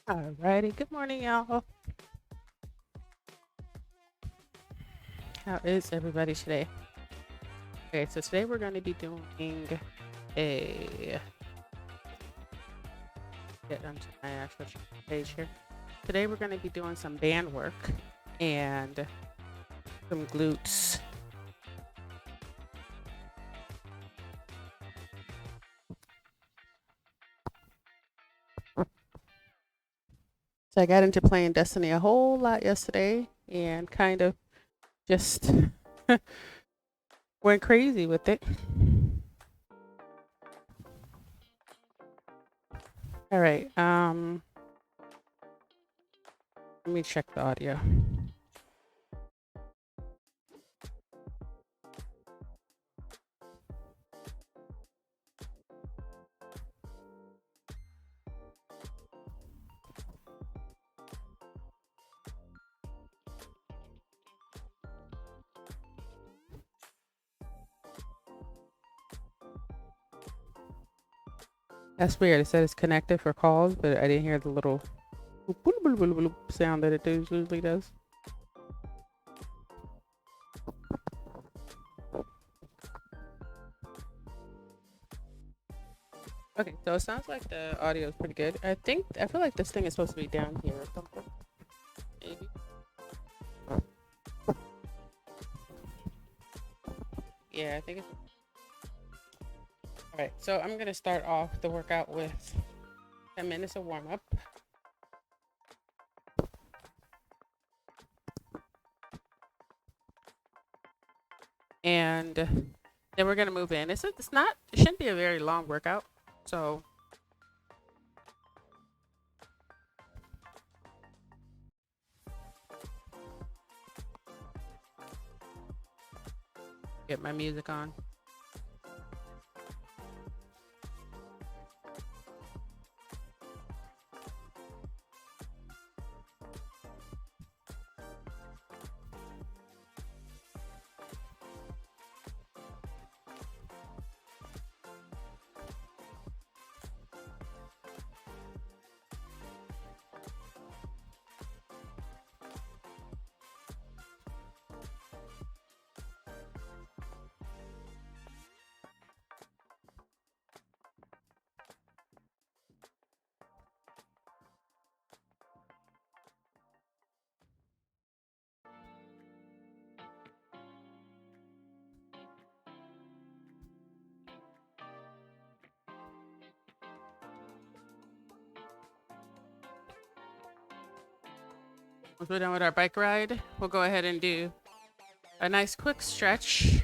Alrighty, good morning, y'all. How is everybody today? Okay, so today we're going to be doing a get onto my actual page here. Today we're going to be doing some band work and some glutes. So I got into playing Destiny a whole lot yesterday and kind of just went crazy with it. All right, let me check the audio. That's weird. It said it's connected for calls, but I didn't hear the little boop, boop, boop, boop, boop sound that it usually does. Okay, so it sounds like the audio is pretty good. I feel like this thing is supposed to be down here or something. Maybe. Yeah, I think it's. All right, so I'm gonna start off the workout with 10 minutes of warm up. And then we're gonna move in. It shouldn't be a very long workout. So get my music on. Once we're done with our bike ride, we'll go ahead and do a nice quick stretch.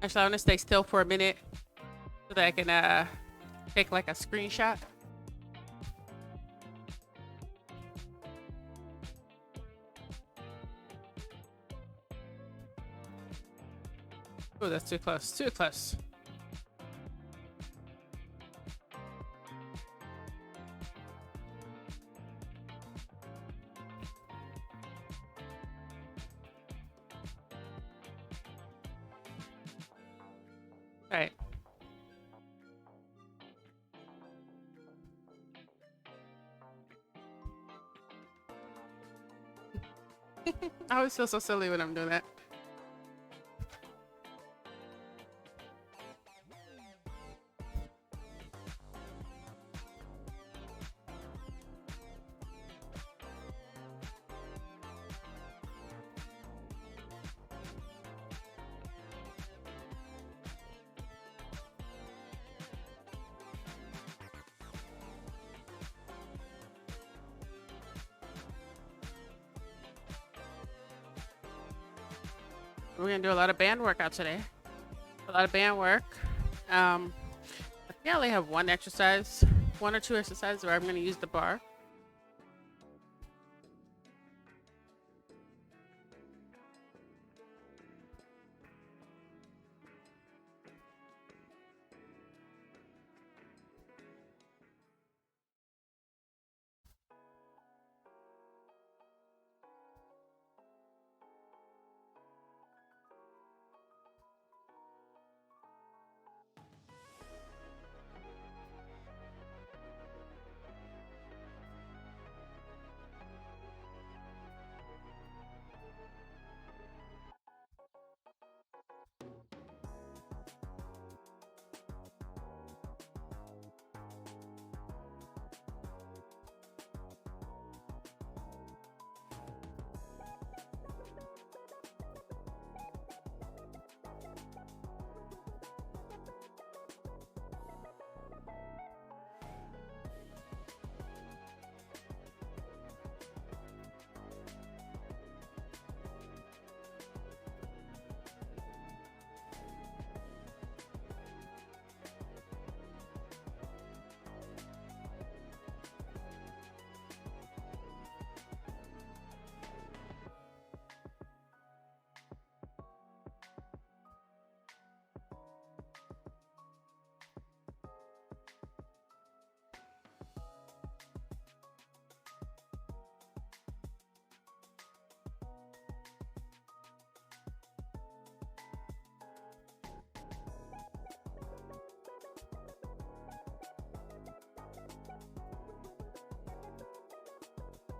Actually, I want to stay still for a minute so that I can take like a screenshot. Oh, that's too close. Too close. Right. I always feel so silly when I'm doing that. We're gonna do a lot of band workout today. A lot of band work. I think I only have one exercise, one or two exercises where I'm gonna use the bar.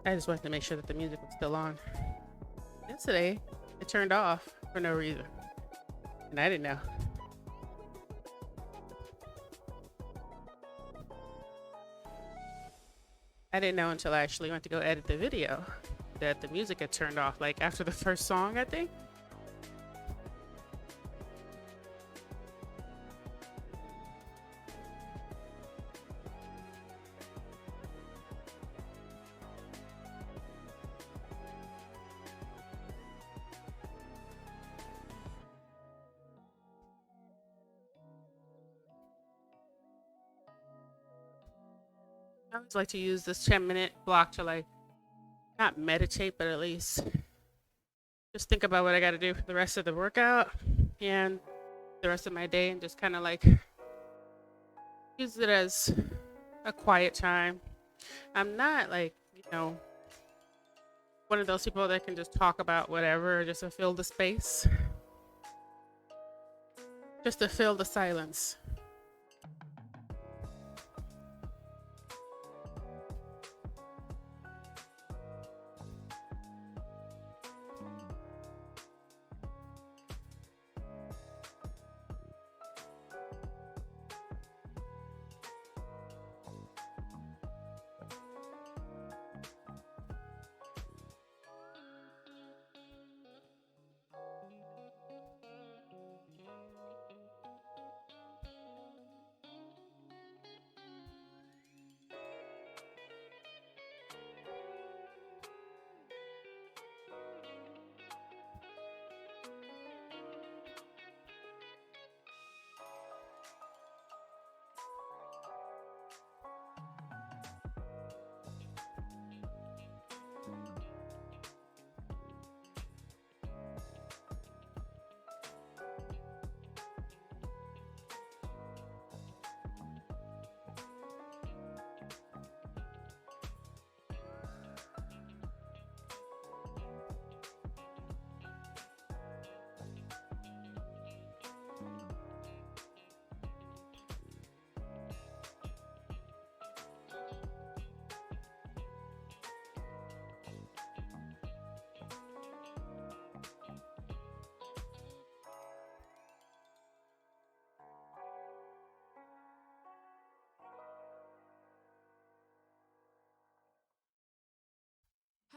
I just wanted to make sure that the music was still on. Yesterday, it turned off for no reason, and I didn't know. I didn't know until I actually went to go edit the video that the music had turned off, like after the first song, I think. I always like to use this 10-minute block to like not meditate, but at least just think about what I got to do for the rest of the workout and the rest of my day, and just kind of like use it as a quiet time. I'm not like, one of those people that can just talk about whatever just to fill the space, just to fill the silence.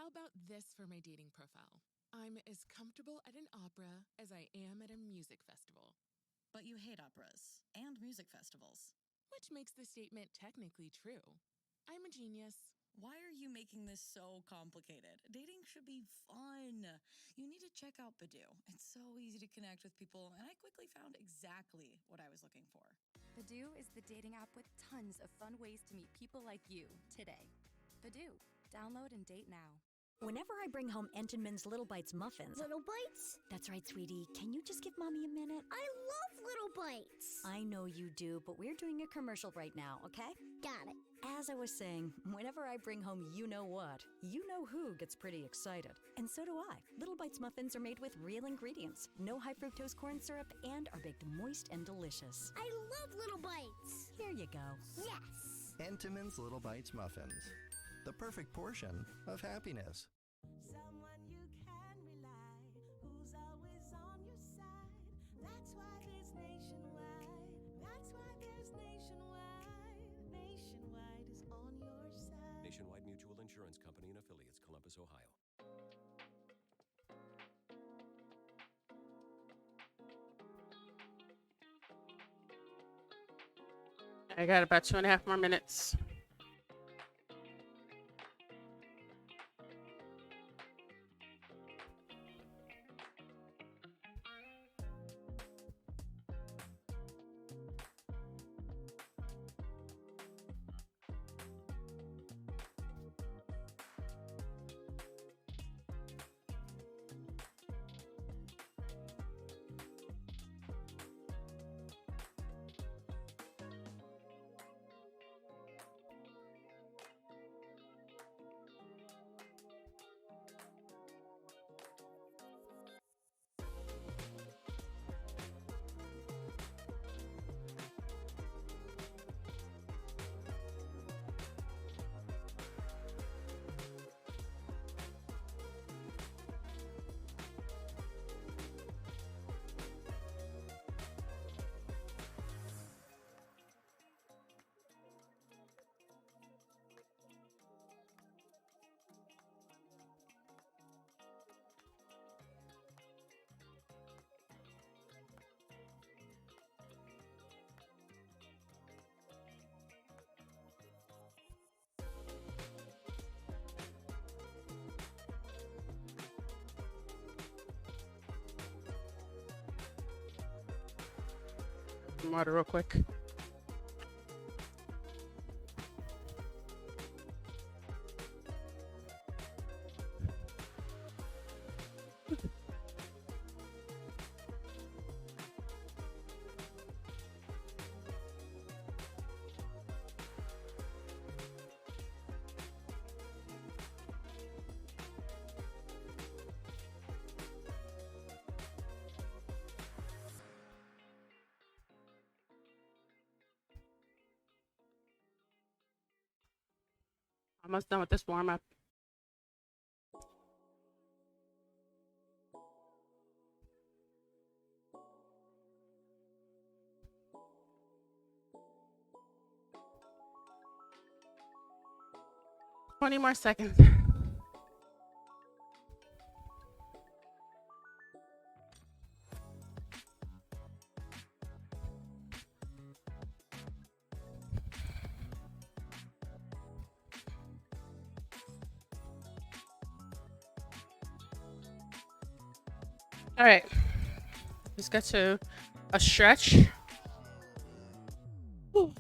How about this for my dating profile? I'm as comfortable at an opera as I am at a music festival. But you hate operas and music festivals. Which makes the statement technically true. I'm a genius. Why are you making this so complicated? Dating should be fun. You need to check out Badoo. It's so easy to connect with people, and I quickly found exactly what I was looking for. Badoo is the dating app with tons of fun ways to meet people like you today. Badoo. Download and date now. Whenever I bring home Entenmann's Little Bites muffins... Little Bites? That's right, sweetie. Can you just give Mommy a minute? I love Little Bites! I know you do, but we're doing a commercial right now, okay? Got it. As I was saying, whenever I bring home you-know-what, you-know-who gets pretty excited. And so do I. Little Bites muffins are made with real ingredients, no high-fructose corn syrup, and are baked moist and delicious. I love Little Bites! Here you go. Yes! Entenmann's Little Bites muffins. The perfect portion of happiness. Someone you can rely, who's always on your side. That's why there's Nationwide. That's why there's Nationwide. Nationwide is on your side. Nationwide Mutual Insurance Company and affiliates, Columbus, Ohio. I got about 2.5 more minutes. Some water real quick. Almost done with this warm up. Twenty more seconds. All right, let's get to a stretch. Whew.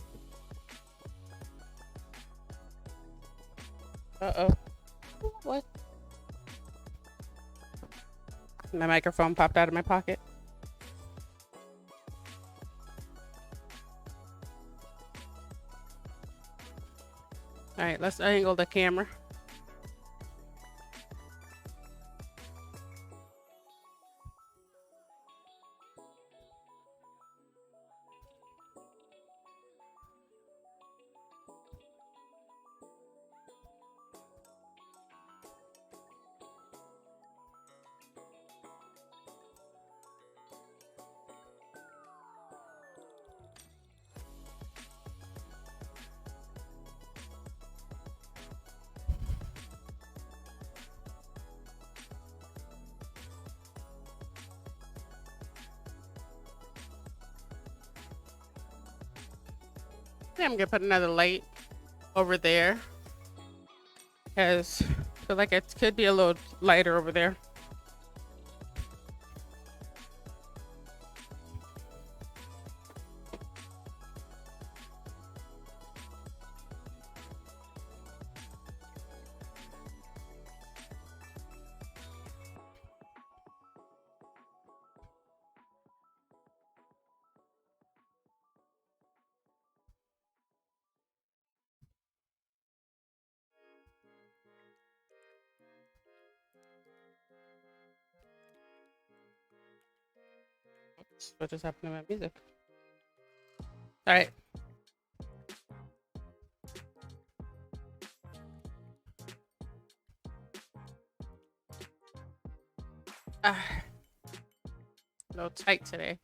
Uh-oh. What? My microphone popped out of my pocket. All right, let's angle the camera. I'm gonna put another light over there because I feel like it could be a little lighter over there. Oops, what just happened to my music? All right. A little tight today.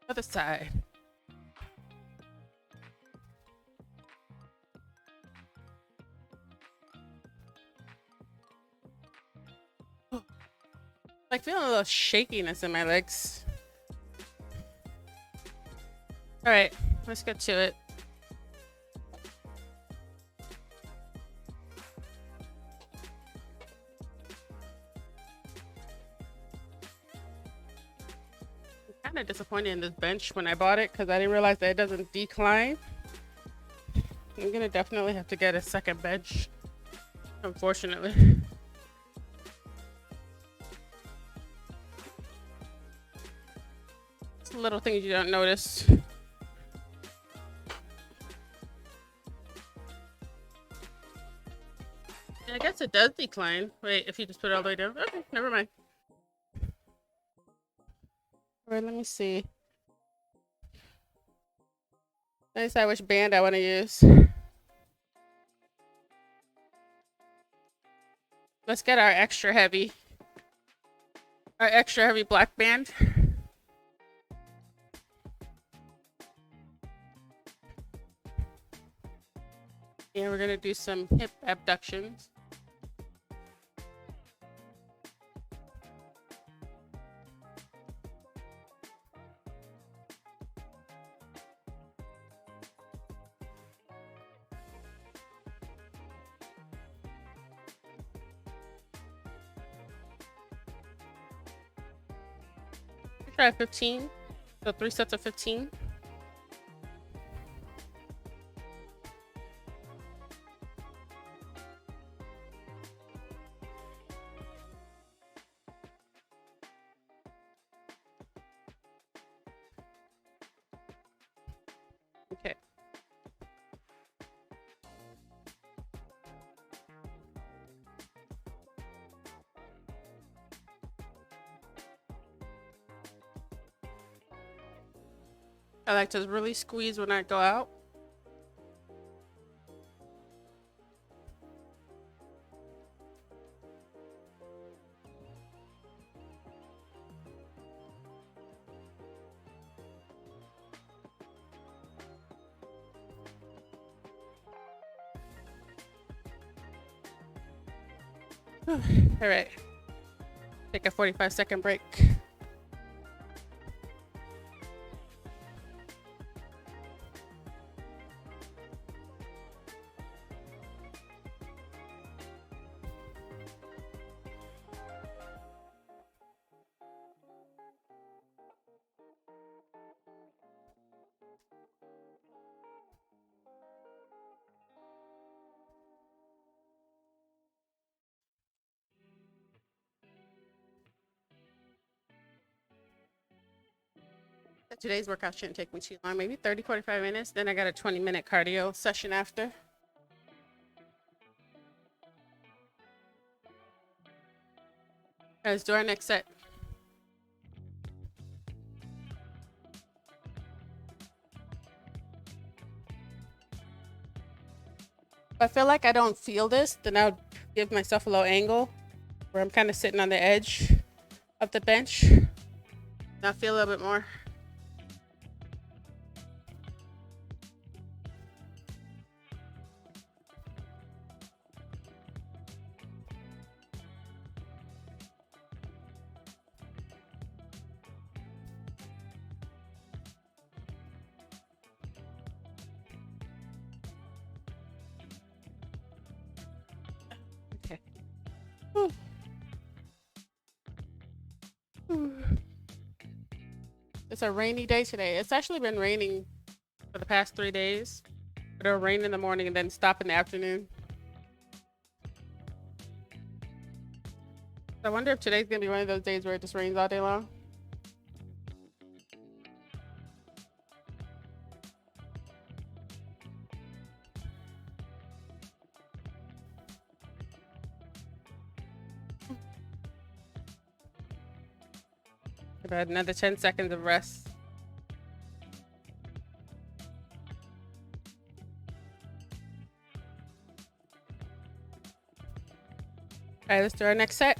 Other side. Like feeling a little shakiness in my legs. All right, let's get to it. I'm kind of disappointed in this bench when I bought it because I didn't realize that it doesn't decline. I'm gonna definitely have to get a second bench, unfortunately. It's little things you don't notice. I guess it does decline. Wait, if you just put it all the way down. Okay, never mind. All right, let me see. Let me decide which band I want to use. Let's get our extra heavy black band. And we're gonna do some hip abductions. Try 15. So 3 sets of 15. Okay. I like to really squeeze when I go out. All right. Take a 45-second break. Today's workout shouldn't take me too long, maybe 30-45 minutes. Then I got a 20-minute cardio session after. Let's do our next set. If I feel like I don't feel this, then I'll give myself a low angle where I'm kind of sitting on the edge of the bench. Now feel a little bit more. Okay. Whew. It's a rainy day today. It's actually been raining for the past 3 days. It'll rain in the morning and then stop in the afternoon. So I wonder if today's gonna be one of those days where it just rains all day long. About another 10 seconds of rest. All right, let's do our next set.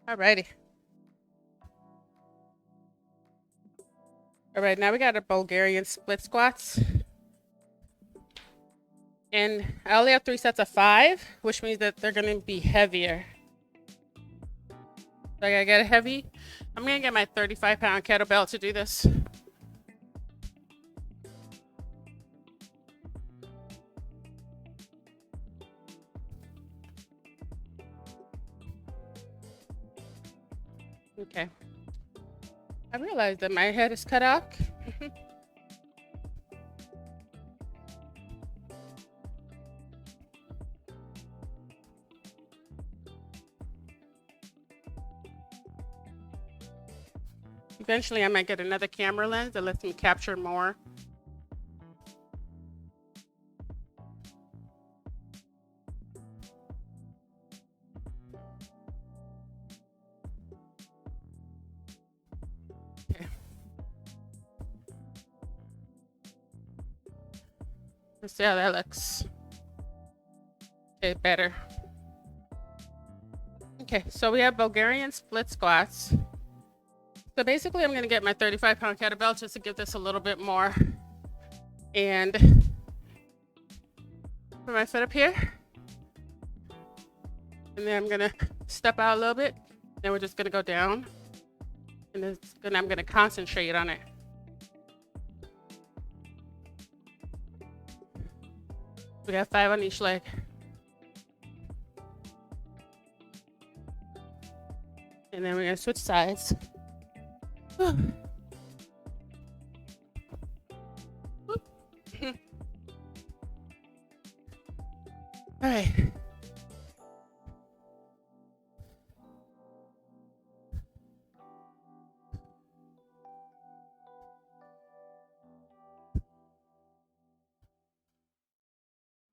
Alrighty. All right, now we got our Bulgarian split squats. And I only have 3 sets of 5, which means that they're gonna be heavier. So I gotta get it heavy. I'm gonna get my 35-pound kettlebell to do this. Okay. I realized that my head is cut off. Eventually, I might get another camera lens that lets me capture more. Okay. Let's see how that looks. Okay, better. Okay, so we have Bulgarian split squats. So basically, I'm going to get my 35-pound kettlebell just to give this a little bit more. And put my foot up here. And then I'm going to step out a little bit. Then we're just going to go down. And I'm going to concentrate on it. We got 5 on each leg. And then we're going to switch sides. All right.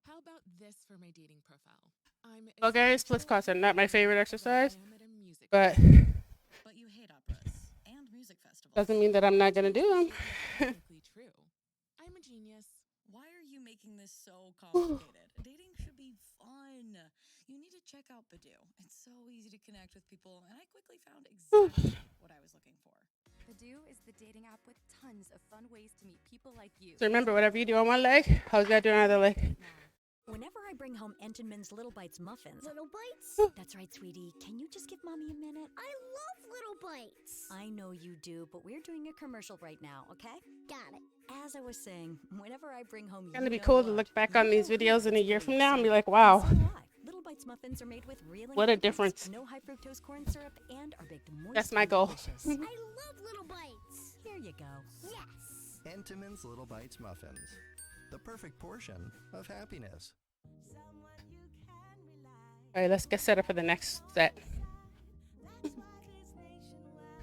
How about this for my dating profile? I'm as Bulgarian split comfortable squats are not my favorite as I exercise, am at a music but But you hate operas and music festivals. doesn't mean that I'm not going to do them. technically true. I'm a genius. Why are you making this so complicated? Dating should be fun. You need to check out Badoo. It's so easy to connect with people, and I quickly found exactly what I was looking for. Badoo is the dating app with tons of fun ways to meet people like you. So remember, whatever you do on one leg, I was going to do on another leg. Whenever I bring home Entenmann's Little Bites muffins. Little bites? That's right, sweetie. Can you just give mommy a minute? I love little bites. I know you do, but we're doing a commercial right now, okay? Got it. As I was saying, whenever I bring home It's going to be you know cool to what, look back you on these know who videos in a gets year pretty from now and be excited. like, wow, And so do I. Little Bites muffins are made with real what a ingredients, difference. no high fructose corn syrup, and are baked moist. That's my and goal. delicious. I love little bites. Here you go. Yes. Entenmann's Little Bites Muffins. The perfect portion of happiness. Someone you can rely. All right, let's get set up for the next set. That's why there's nationwide.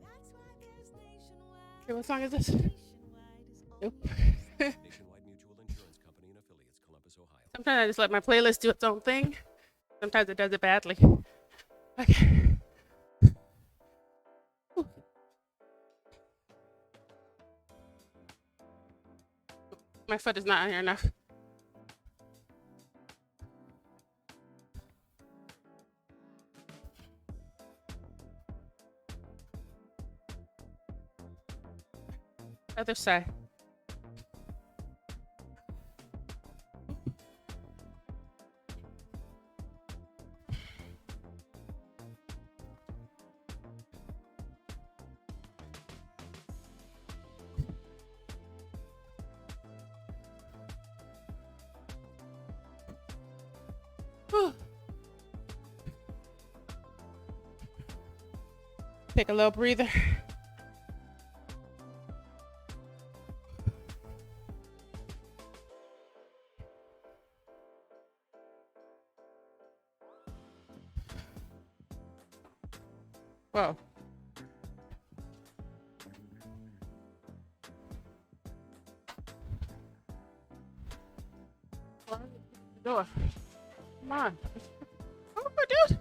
That's why there's nationwide. Okay, what song is this? Nationwide is Nope. Nationwide Mutual Insurance Company and affiliates, Columbus, Ohio. Sometimes I just let my playlist do its own thing. Sometimes it does it badly. Okay. Whew. My foot is not on here enough. Other side. Whew. Take a little breather. Whoa. The door. Come on. Oh, dude.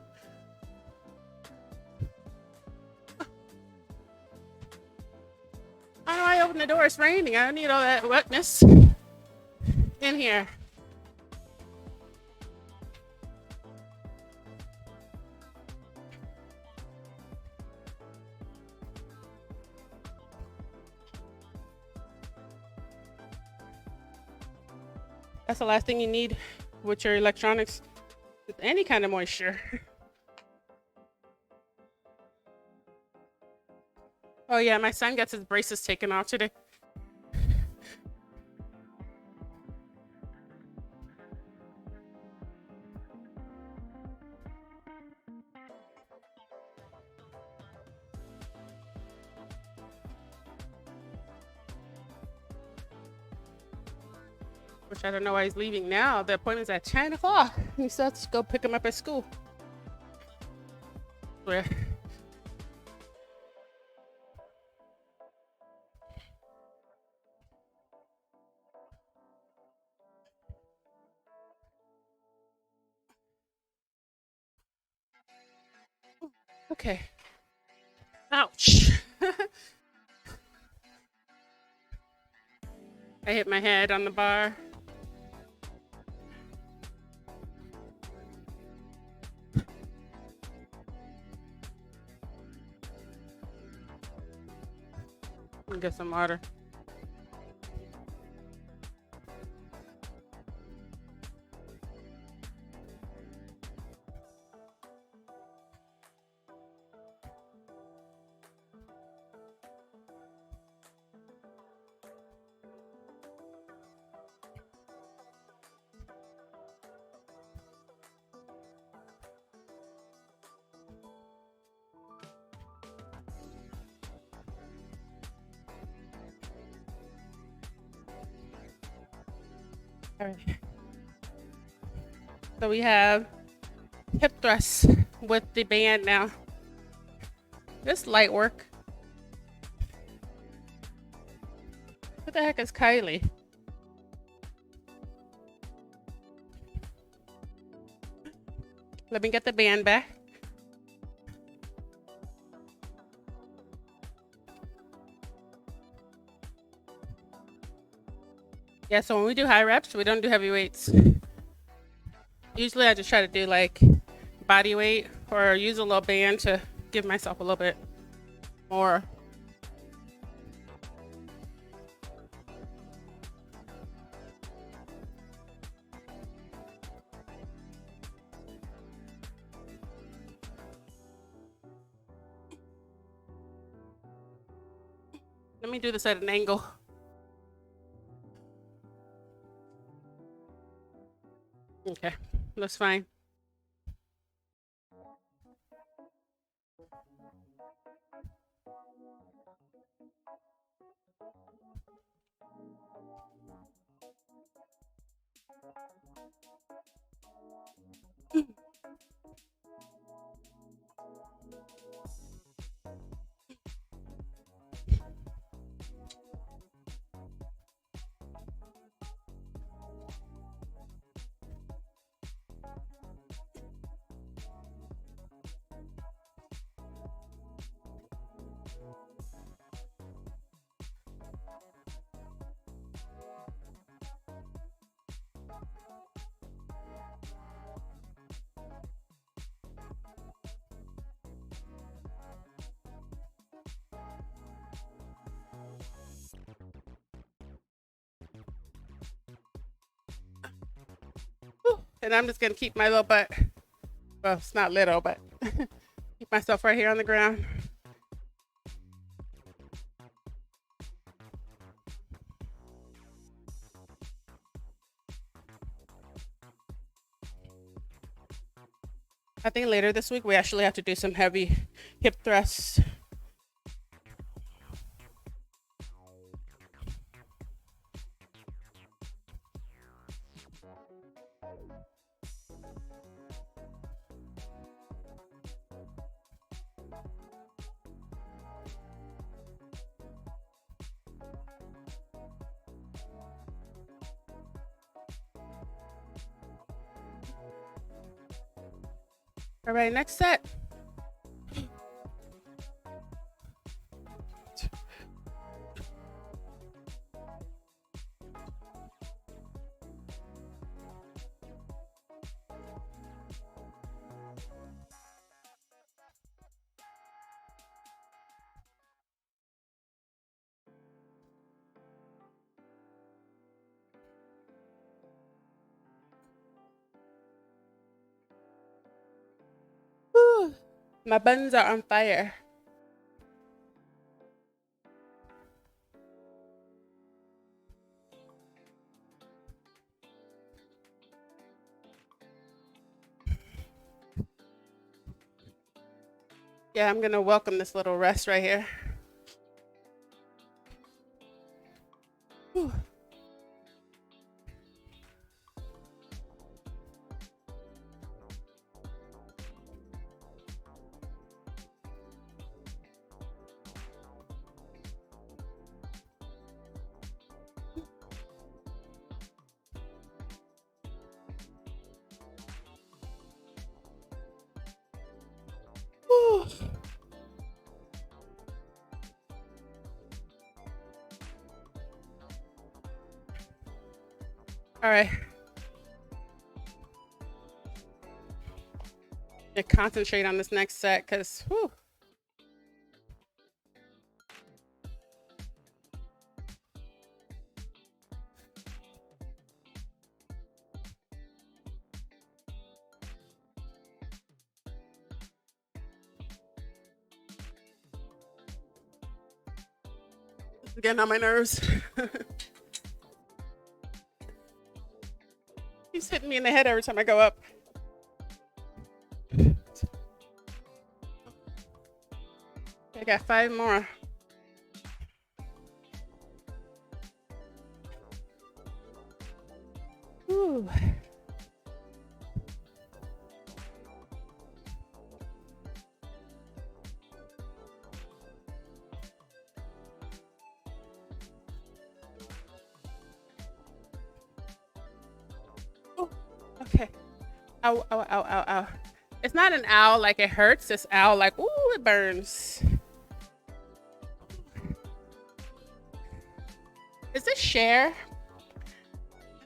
How do I open the door? It's raining. I don't need all that wetness in here. That's the last thing you need with your electronics, with any kind of moisture. Oh yeah, my son gets his braces taken off today. Which I don't know why he's leaving now. The appointment's at 10 o'clock. He still has to go pick him up at school. Where? Okay. Ouch. I hit my head on the bar. Let me get some water. All right. So we have hip thrusts with the band now. Just light work. What the heck is Kylie? Let me get the band back. Yeah, so when we do high reps, we don't do heavy weights. Usually I just try to do like body weight or use a little band to give myself a little bit more. Let me do this at an angle. Okay, that's fine. And I'm just gonna keep my little butt, well, it's not little, but keep myself right here on the ground. I think later this week we actually have to do some heavy hip thrusts. All right, next set. Whew. My buns are on fire. Yeah, I'm gonna welcome this little rest right here. Whew. Whew. All right. To concentrate on this next set because this is getting on my nerves. He's hitting me in the head every time I go up. I got 5 more. Ooh. Oh, okay. Ow, ow, ow, ow, ow. It's not an ow like it hurts. It's ow like, ooh, it burns. Is this share?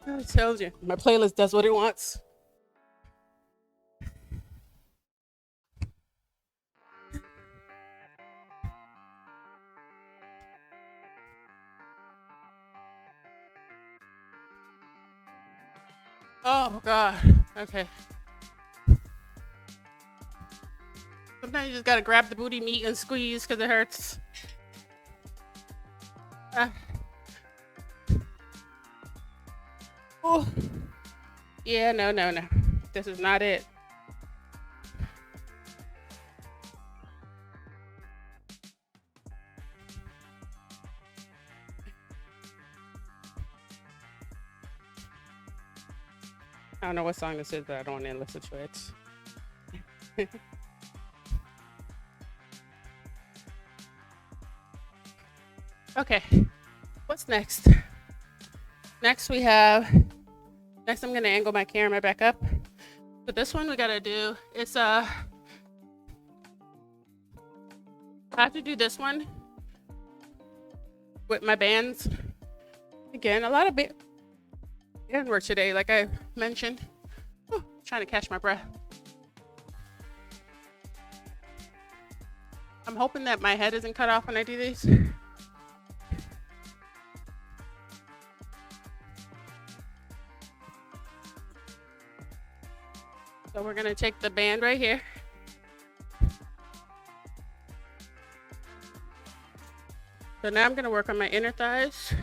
Oh, it tells you. My playlist does what it wants. Oh, God. Okay. Sometimes you just gotta grab the booty meat and squeeze because it hurts. Oh. Yeah, no. This is not it. I don't know what song this is, but I don't want to listen to it. Okay, what's next? Next I'm gonna angle my camera back up. So this one we gotta do, it's I have to do this one with my bands. Again, a lot of band work today, like I mentioned. Whew, trying to catch my breath. I'm hoping that my head isn't cut off when I do these. we're gonna take the band right here. So now I'm gonna work on my inner thighs.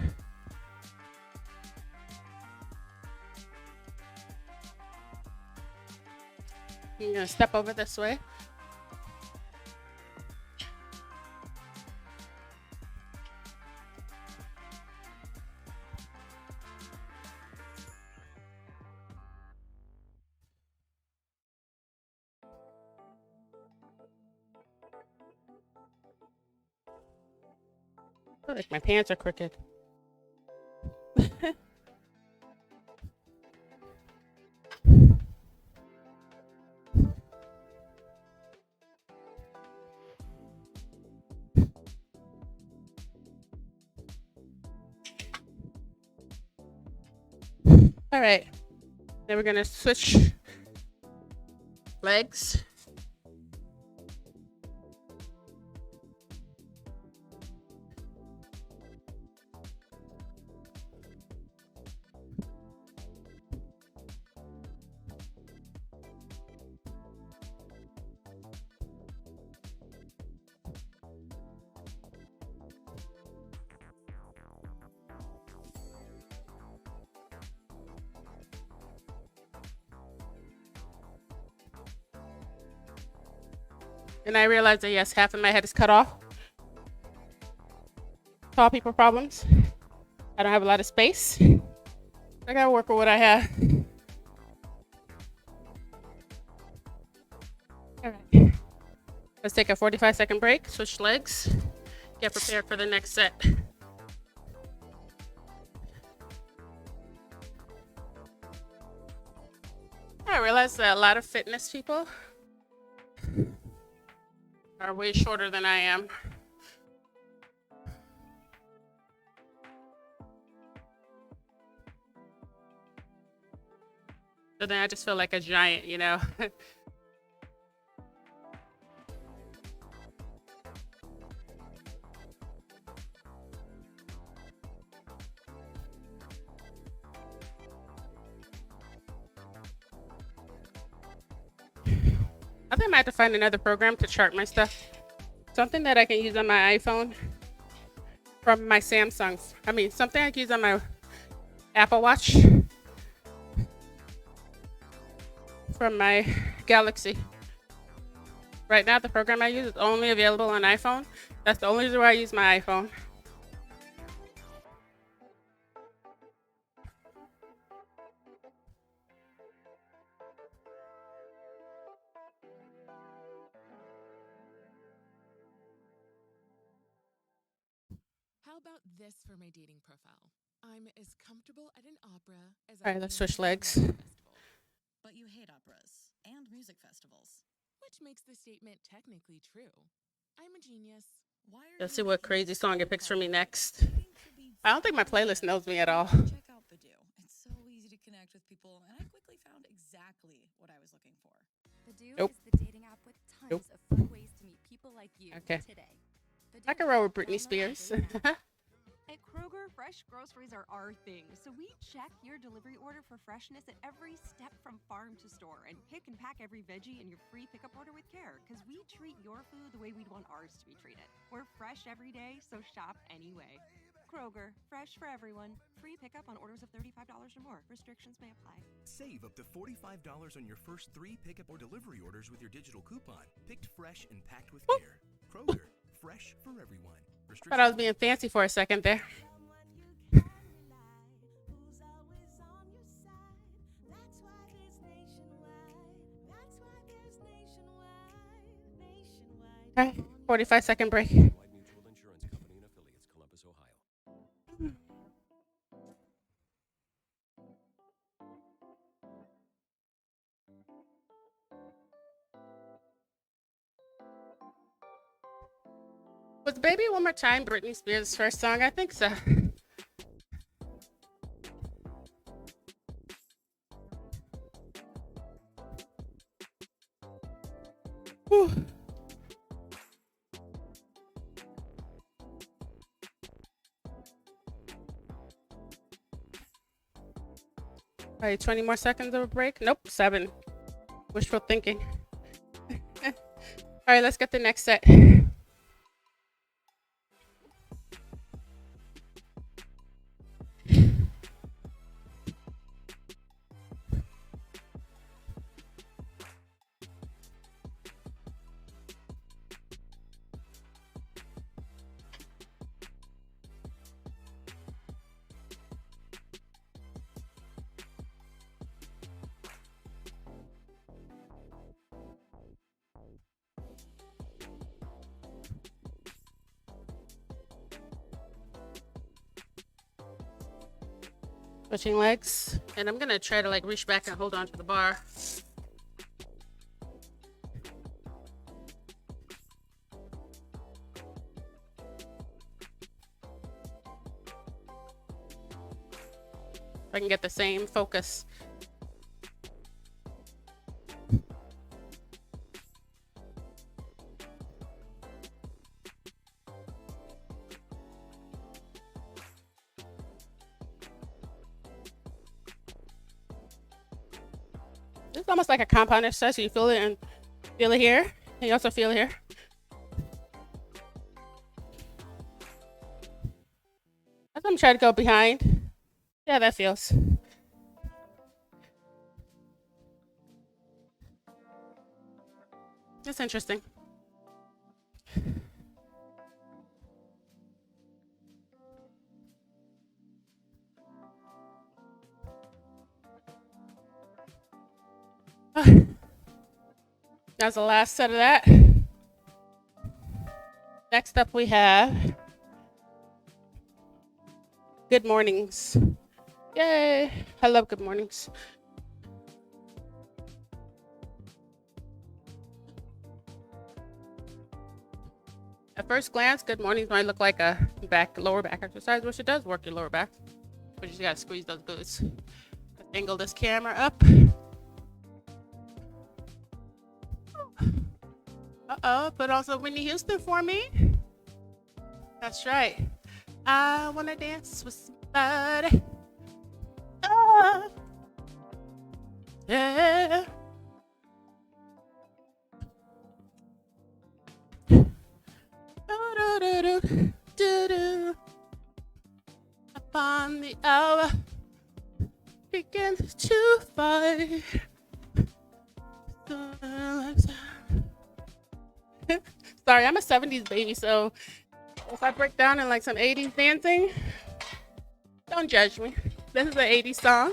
I'm gonna step over this way. I feel like my pants are crooked. All right, then we're gonna switch legs. And I realized that yes, half of my head is cut off. Tall people problems. I don't have a lot of space. I gotta work with what I have. All right. Let's take a 45-second break, switch legs, get prepared for the next set. I realized that a lot of fitness people are way shorter than I am. So then I just feel like a giant, you know? I think I might have to find another program to chart my stuff. Something that I can use on my iPhone from my Samsung. I mean, something I can use on my Apple Watch from my Galaxy. Right now, the program I use is only available on iPhone. That's the only reason why I use my iPhone. How about this for my dating profile? I'm as comfortable at an opera as All I right, let's am switch at a legs. music festival. But you hate operas and music festivals. Which makes the statement technically true. I'm a genius. Why are Let's you see what making crazy this song so it picks for me complicated? next. Dating should be I don't think my fun. playlist knows me at all. Check out Badoo. It's so easy to connect with people, and I quickly found exactly what I was looking for. Badoo Nope. is the dating app with tons Nope. of fun ways to meet people like you Okay. today. I Badoo, can roll with Britney download and Spears. date now. At Kroger, fresh groceries are our thing, so we check your delivery order for freshness at every step from farm to store and pick and pack every veggie in your free pickup order with care, because we treat your food the way we'd want ours to be treated. We're fresh every day, so shop anyway. Kroger, fresh for everyone. Free pickup on orders of $35 or more. Restrictions may apply. Save up to $45 on your first 3 pickup or delivery orders with your digital coupon. Picked fresh and packed with care. Kroger, fresh for everyone. Thought I was being fancy for a second there. Someone you can rely, who's always on your side. That's why there's nationwide. That's why there's nationwide. Nationwide. Okay, 45-second break. White Mutual Insurance Company and affiliates, Columbus, Ohio. Was Baby One More Time Britney Spears' first song? I think so. Whew. All right, 20 more seconds of a break. Nope, 7. Wishful thinking. All right, let's get the next set. Switching legs, and I'm gonna try to like reach back and hold on to the bar. If I can get the same focus. It's almost like a compound exercise. So you feel it and feel it here, and you also feel it here. As I'm trying to go behind. Yeah, that feels. That's interesting. That's the last set of that. Next up we have good mornings. Yay! I love good mornings. At first glance, good mornings might look like a lower back exercise, which it does work your lower back. But you just gotta squeeze those glutes. Let's angle this camera up. Uh-oh, put on some Whitney Houston for me. That's right. I wanna dance with somebody. Oh, yeah. Do-do-do-do. Upon the hour, begin to fight. Sorry, I'm a 70s baby, so if I break down in like some 80s dancing, don't judge me. This is an 80s song.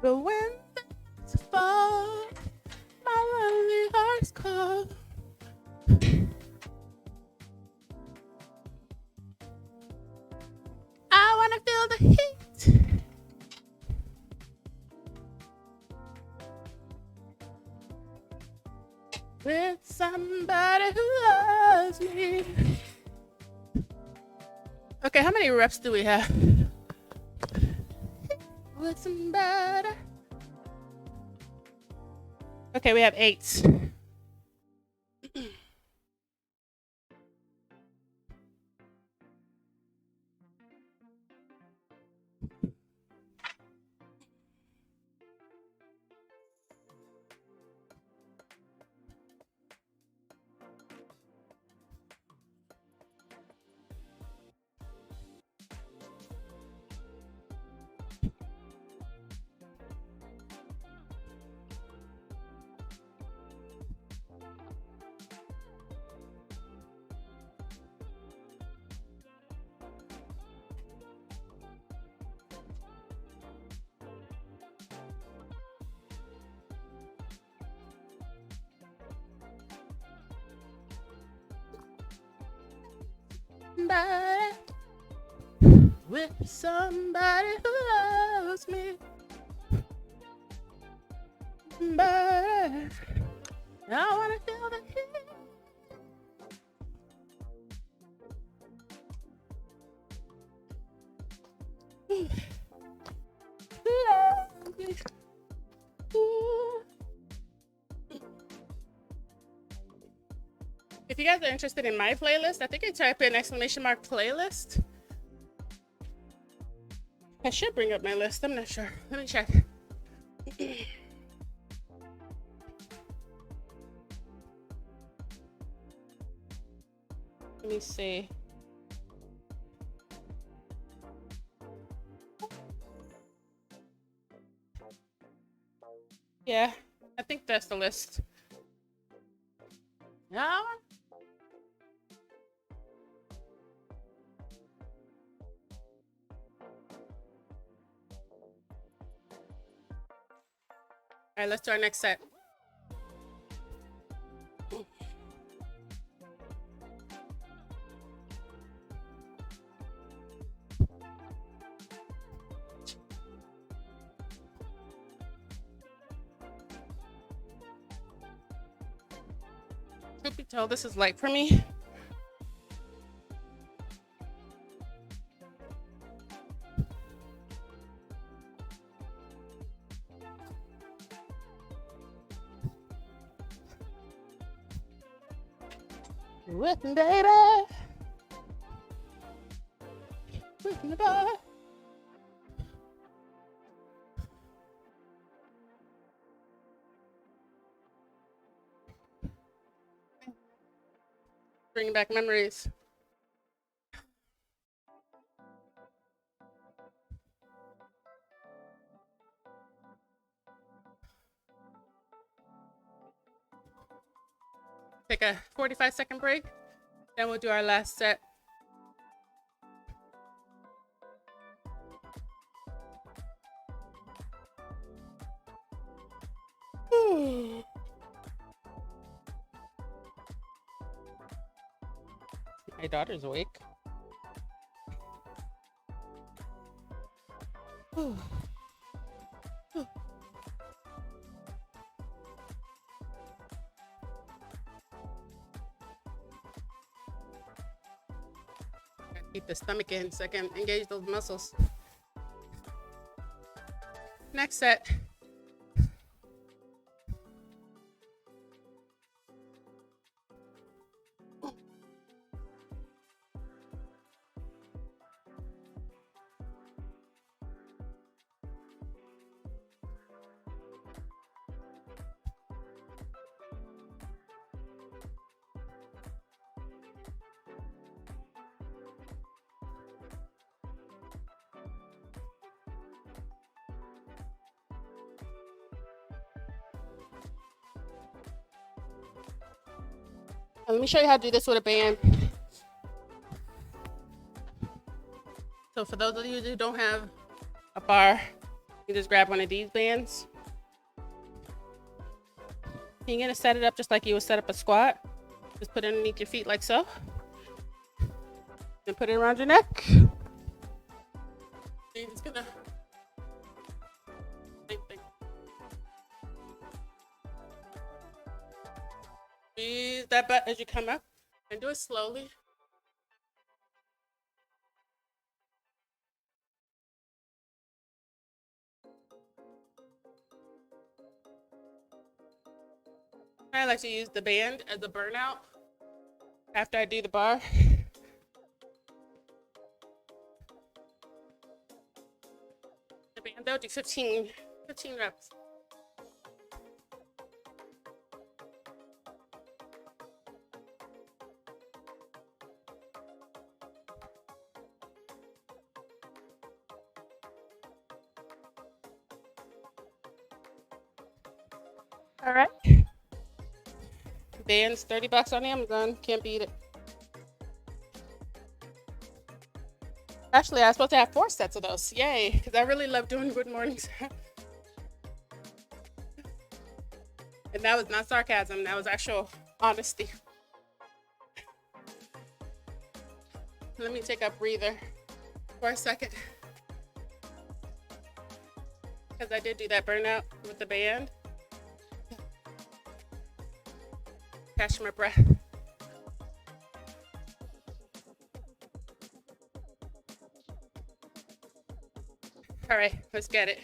But when the fall, my lonely heart's call. I wanna feel the heat. With somebody who loves me. Okay, how many reps do we have? With somebody. Okay, we have 8. Somebody, with somebody who loves me. Somebody, I wanna feel the heat. Love me. Ooh. If you guys are interested in my playlist, I think you type in !playlist. I should bring up my list. I'm not sure. Let me check. Let me see. Yeah, I think that's the list. Yeah. All right, let's do our next set. Truth be told, this is light for me. With me, baby. With me, boy. Bringing back memories. Take a 45-second break. Then we'll do our last set. My daughter's awake. Keep the stomach in so I can engage those muscles. Next set. Let me show you how to do this with a band. So for those of you who don't have a bar, you just grab one of these bands. You're gonna set it up just like you would set up a squat. Just put it underneath your feet like so. Then put it around your neck. You're just gonna same thing. Squeeze that butt as you come up and do it slowly. I like to use the band as a burnout after I do the bar. The band, I'll do 15 reps. All right. Band's $30 on Amazon. Can't beat it. Actually, I was supposed to have 4 sets of those. Yay, because I really love doing good mornings. And that was not sarcasm. That was actual honesty. Let me take a breather for a second. Because I did do that burnout with the band. Catch my breath. All right, let's get it.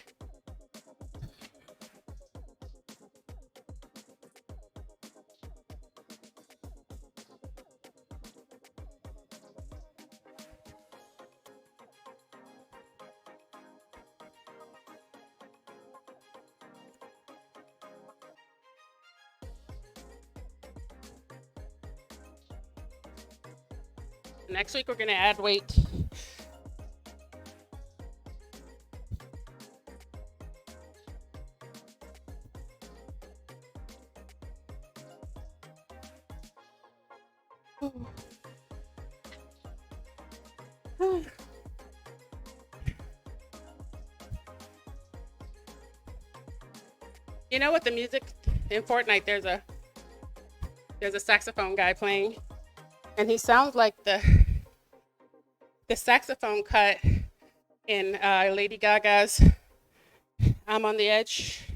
Next week, we're going to add weight. You know what, the music in Fortnite, there's a saxophone guy playing, and he sounds like the saxophone cut in Lady Gaga's I'm on the Edge.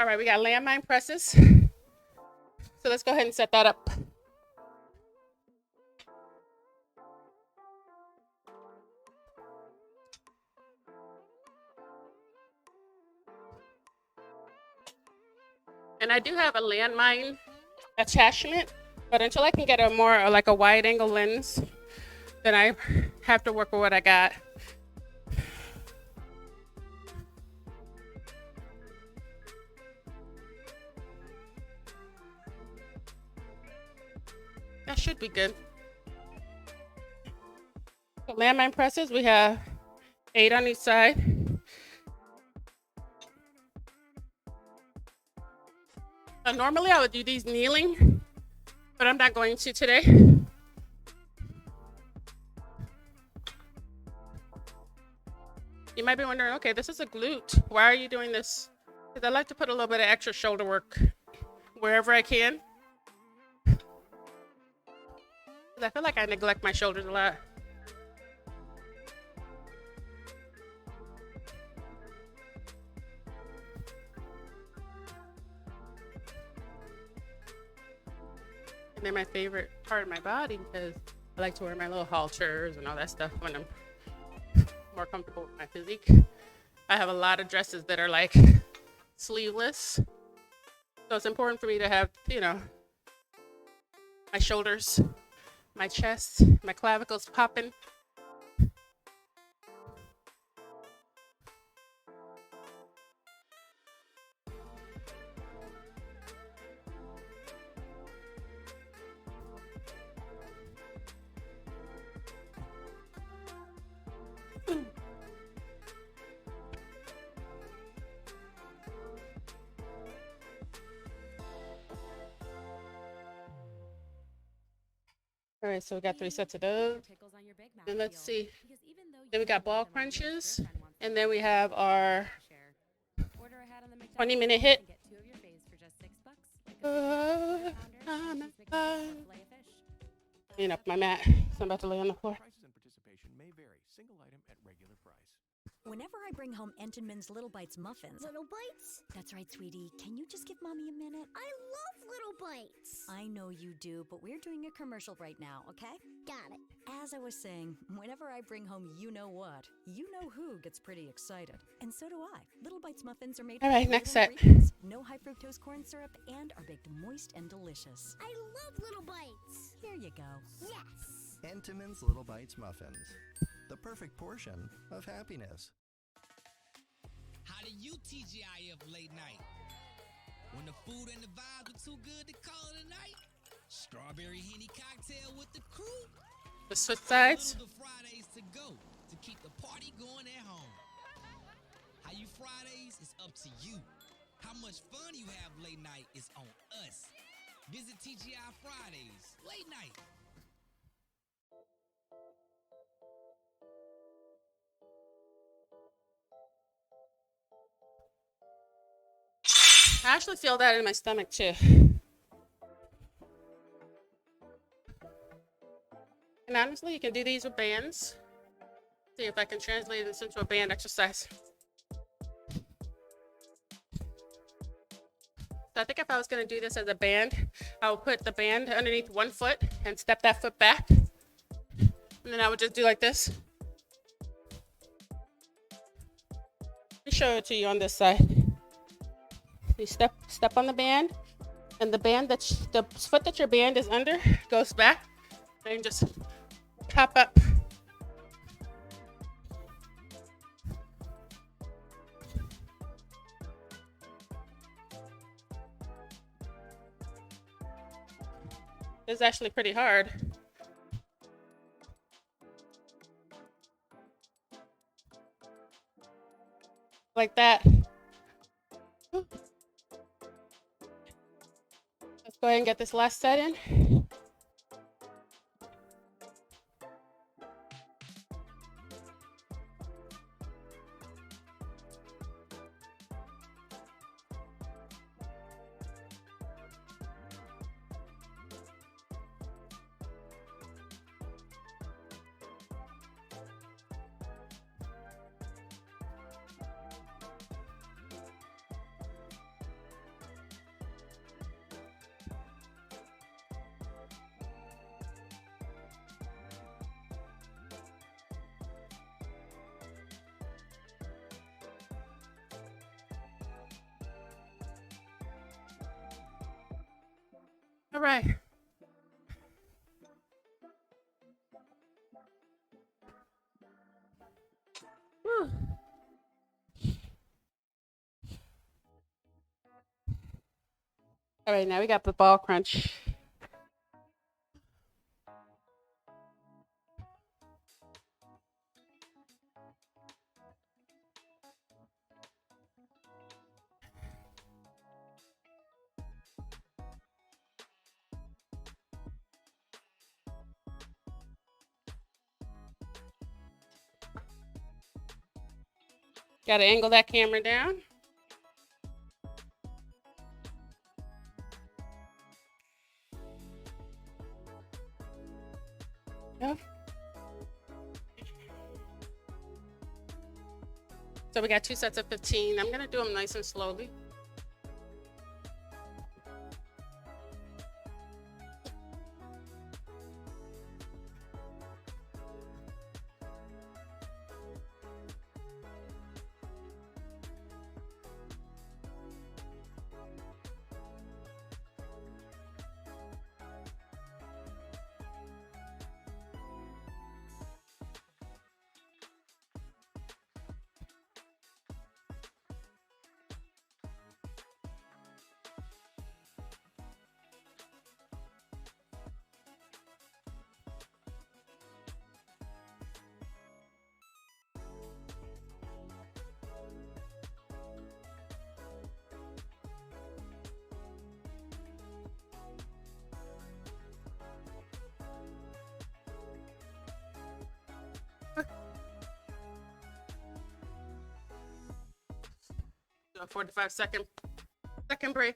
All right, we got landmine presses. So let's go ahead and set that up. And I do have a landmine attachment, but until I can get a more like a wide angle lens, then I have to work with what I got. That should be good. So landmine presses, we have 8 on each side. Now, normally I would do these kneeling, but I'm not going to today. You might be wondering, okay, this is a glute. Why are you doing this? Because I like to put a little bit of extra shoulder work wherever I can. I feel like I neglect my shoulders a lot. And they're my favorite part of my body because I like to wear my little halters and all that stuff when I'm more comfortable with my physique. I have a lot of dresses that are like sleeveless. So it's important for me to have, you know, my shoulders, my chest, my clavicles popping. All right, so we got 3 sets of those. And let's see. Then we got ball crunches. And then we have our 20-minute HIIT. Clean up my mat. So I'm about to lay on the floor. Prices and participation may vary. Single item at regular price. Whenever I bring home Entenmann's Little Bites muffins. Little bites? That's right, sweetie. Can you just give mommy a minute? I love little bites. I know you do, but we're doing a commercial right now, okay? Got it. As I was saying, whenever I bring home you know what, you know who gets pretty excited. And so do I. Little Bites muffins are made All right, with next real set. ingredients, no high fructose corn syrup, and are baked moist and delicious. I love little bites. Here you go. Yes. Entenmann's Little Bites muffins. The perfect portion of happiness. How do you TGIF late night? When the food and the vibes were too good to call it a night? Strawberry Henny cocktail with the crew? The switch sides. The Fridays to go to keep the party going at home. How you Fridays is up to you. How much fun you have late night is on us. Visit TGI Fridays late night. I actually feel that in my stomach too. And honestly, you can do these with bands. See if I can translate this into a band exercise. So I think if I was going to do this as a band, I would put the band underneath one foot and step that foot back. And then I would just do like this. Let me show it to you on this side. You step on the band, and the foot that your band is under goes back, and you just pop up. It's actually pretty hard. Like that. Let's go ahead and get this last set in. All right. Whew. All right, now we got the ball crunch. Got to angle that camera down. Yep. So we got 2 sets of 15. I'm going to do them nice and slowly. Do a 45-second break.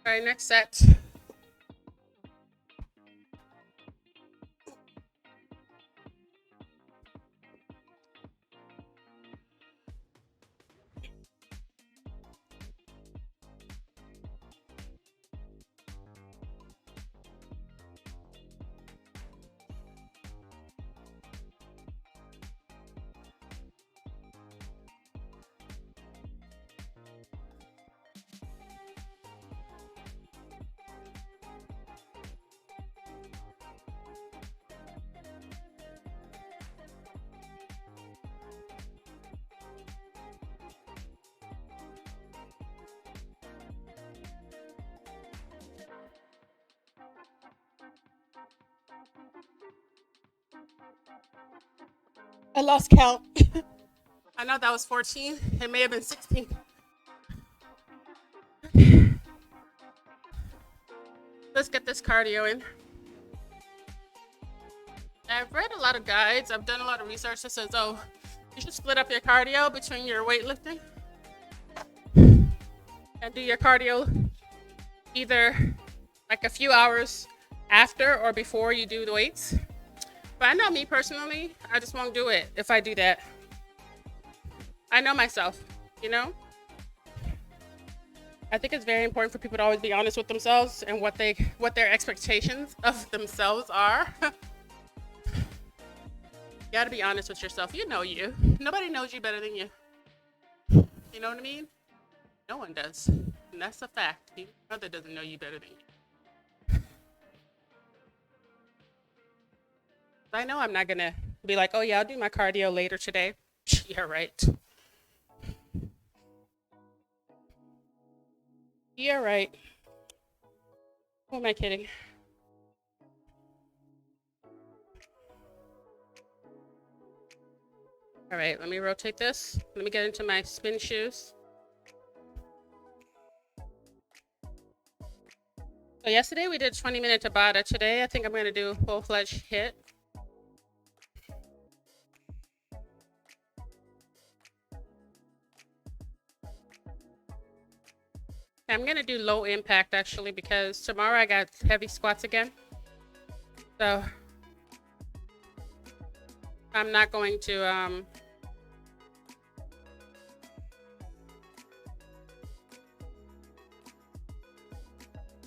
All right, next set. I lost count. I know that was 14. It may have been 16. Let's get this cardio in. I've read a lot of guides. I've done a lot of research that says, oh, you should split up your cardio between your weightlifting and do your cardio either like a few hours after or before you do the weights. But I know me personally, I just won't do it if I do that. I know myself, you know? I think it's very important for people to always be honest with themselves and what their expectations of themselves are. You gotta be honest with yourself. You know you. Nobody knows you better than you. You know what I mean? No one does. And that's a fact. Your mother doesn't know you better than you. I know I'm not gonna be like, oh yeah, I'll do my cardio later today. Yeah, right. Yeah, right. Who am I kidding? All right, let me rotate this. Let me get into my spin shoes. So yesterday we did 20-minute Tabata. Today I think I'm going to do full-fledged HIIT. I'm going to do low impact actually because tomorrow I got heavy squats again. So I'm not going to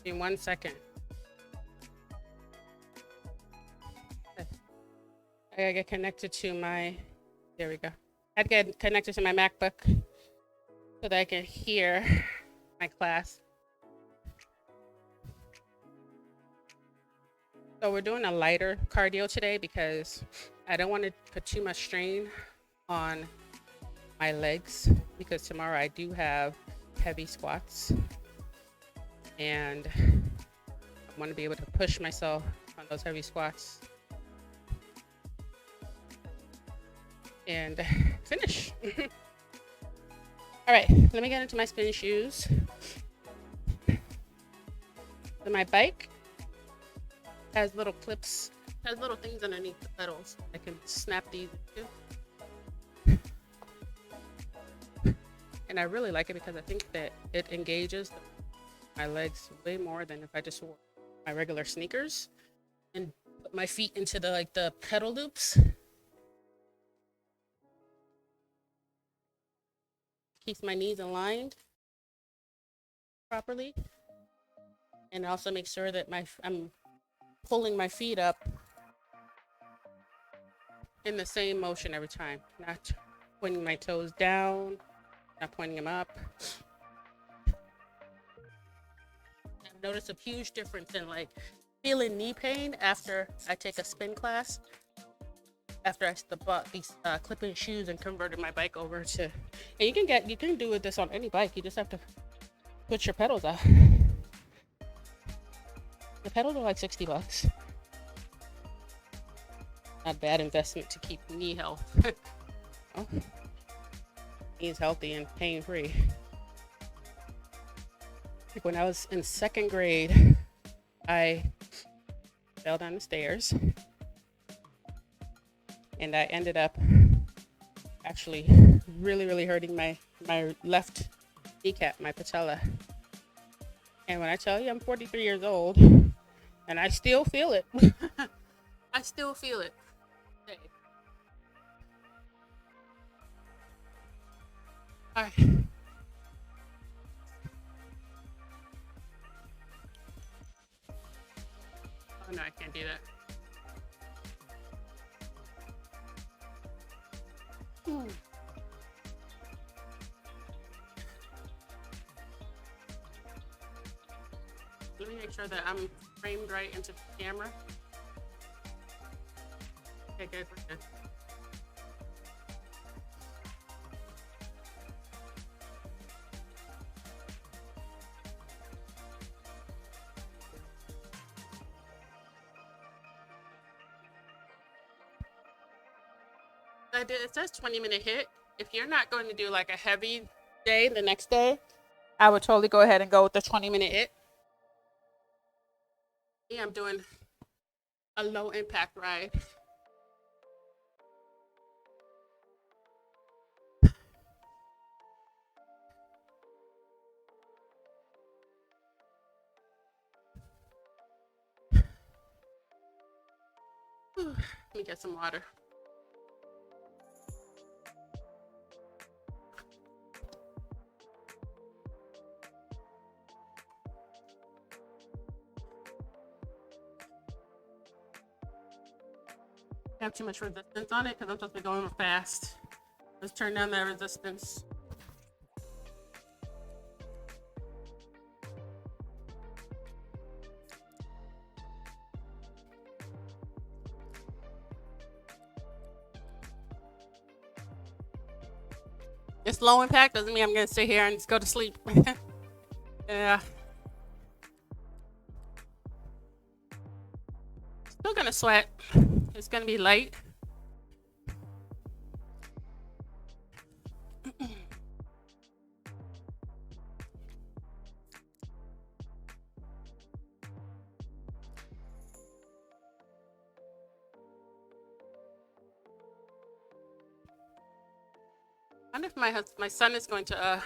in 1 second. I gotta get connected to my, there we go. I had to get connected to my MacBook so that I can hear my class. So we're doing a lighter cardio today because I don't want to put too much strain on my legs because tomorrow I do have heavy squats and I want to be able to push myself on those heavy squats and finish. All right, let me get into my spin shoes. So my bike has little clips, has little things underneath the pedals. I can snap these too. And I really like it because I think that it engages my legs way more than if I just wore my regular sneakers and put my feet into the pedal loops. Keeps my knees aligned properly, and also make sure that I'm pulling my feet up in the same motion every time, not pointing my toes down, not pointing them up. I've noticed a huge difference in like feeling knee pain after I take a spin class. After I bought these clipping shoes and converted my bike over to, and you can do this on any bike. You just have to put your pedals out. The pedals are like $60. Not bad investment to keep knee health. Oh, knees healthy and pain free. Like when I was in 2nd grade, I fell down the stairs. And I ended up actually really hurting my left kneecap, my patella. And when I tell you I'm 43 years old and I still feel it. I still feel it. Hey. All right. Oh no, I can't do that. Let me make sure that I'm framed right into the camera. Okay, good, we're good. It says 20-minute HIIT. If you're not going to do like a heavy day the next day, I would totally go ahead and go with the 20-minute HIIT. Yeah, I'm doing a low impact ride. Let me get some water. have too much resistance on it because I'm supposed to be going fast. Let's turn down that resistance. It's low impact doesn't mean I'm gonna sit here and just go to sleep. Yeah. Still gonna sweat. It's gonna be light. I wonder if my son is going to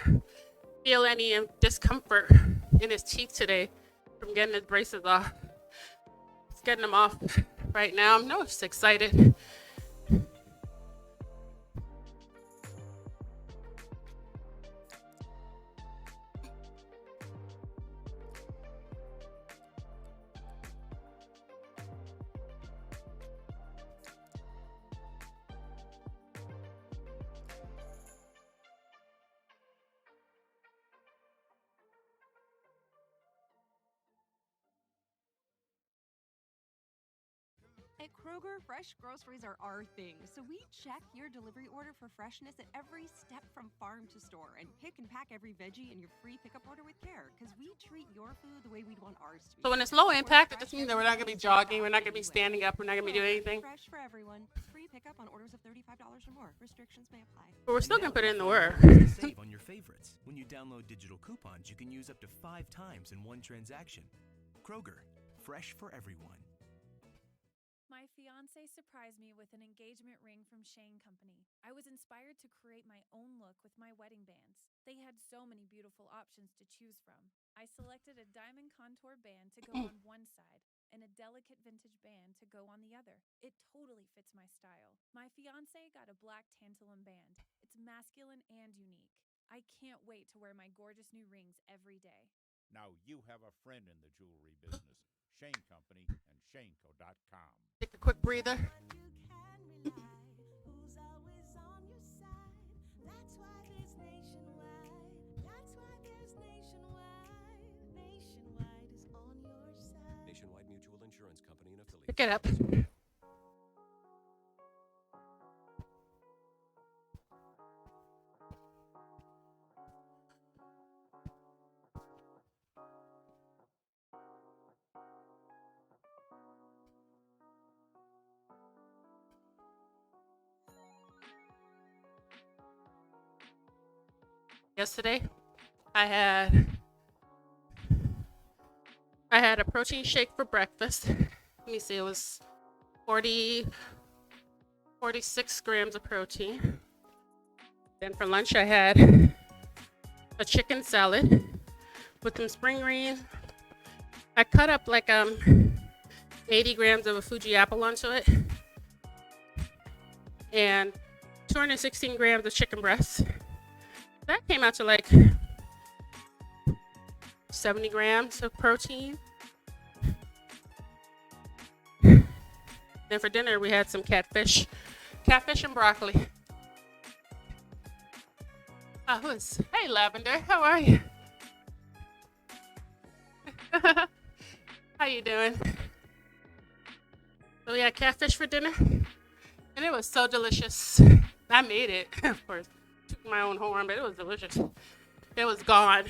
feel any discomfort in his teeth today from getting his braces off. He's getting them off right now. I'm just excited. At Kroger, fresh groceries are our thing, so we check your delivery order for freshness at every step from farm to store and pick and pack every veggie in your free pickup order with care because we treat your food the way we'd want ours to be. So when it's low impact, it just means that we're not going to be jogging, we're not going to be standing up, we're not going to be doing anything. Fresh for everyone. Free pickup on orders of $35 or more. Restrictions may apply. But we're still going to put in the work. Save on your favorites. When you download digital coupons, you can use up to 5 times in one transaction. Kroger, fresh for everyone. My fiance surprised me with an engagement ring from Shane Company. I was inspired to create my own look with my wedding bands. They had so many beautiful options to choose from. I selected a diamond contour band to go on one side and a delicate vintage band to go on the other. It totally fits my style. My fiance got a black tantalum band. It's masculine and unique. I can't wait to wear my gorgeous new rings every day. Now you have a friend in the jewelry business. Shane Company and ShaneCo.com. Take a quick breather. Who's always on your side? That's why there's nationwide. That's why there's nationwide. Nationwide is on your side. Nationwide Mutual Insurance Company and affiliates. Pick it up. Yesterday, I had a protein shake for breakfast. Let me see, it was 46 grams of protein. Then for lunch, I had a chicken salad with some spring greens. I cut up like 80 grams of a Fuji apple onto it, and 216 grams of chicken breast. That came out to like 70 grams of protein. Then for dinner, we had some catfish and broccoli. Hey, Lavender, how are you? How you doing? So we had catfish for dinner, and it was so delicious. I made it, of course. Took my own horn, but it was delicious. It was gone.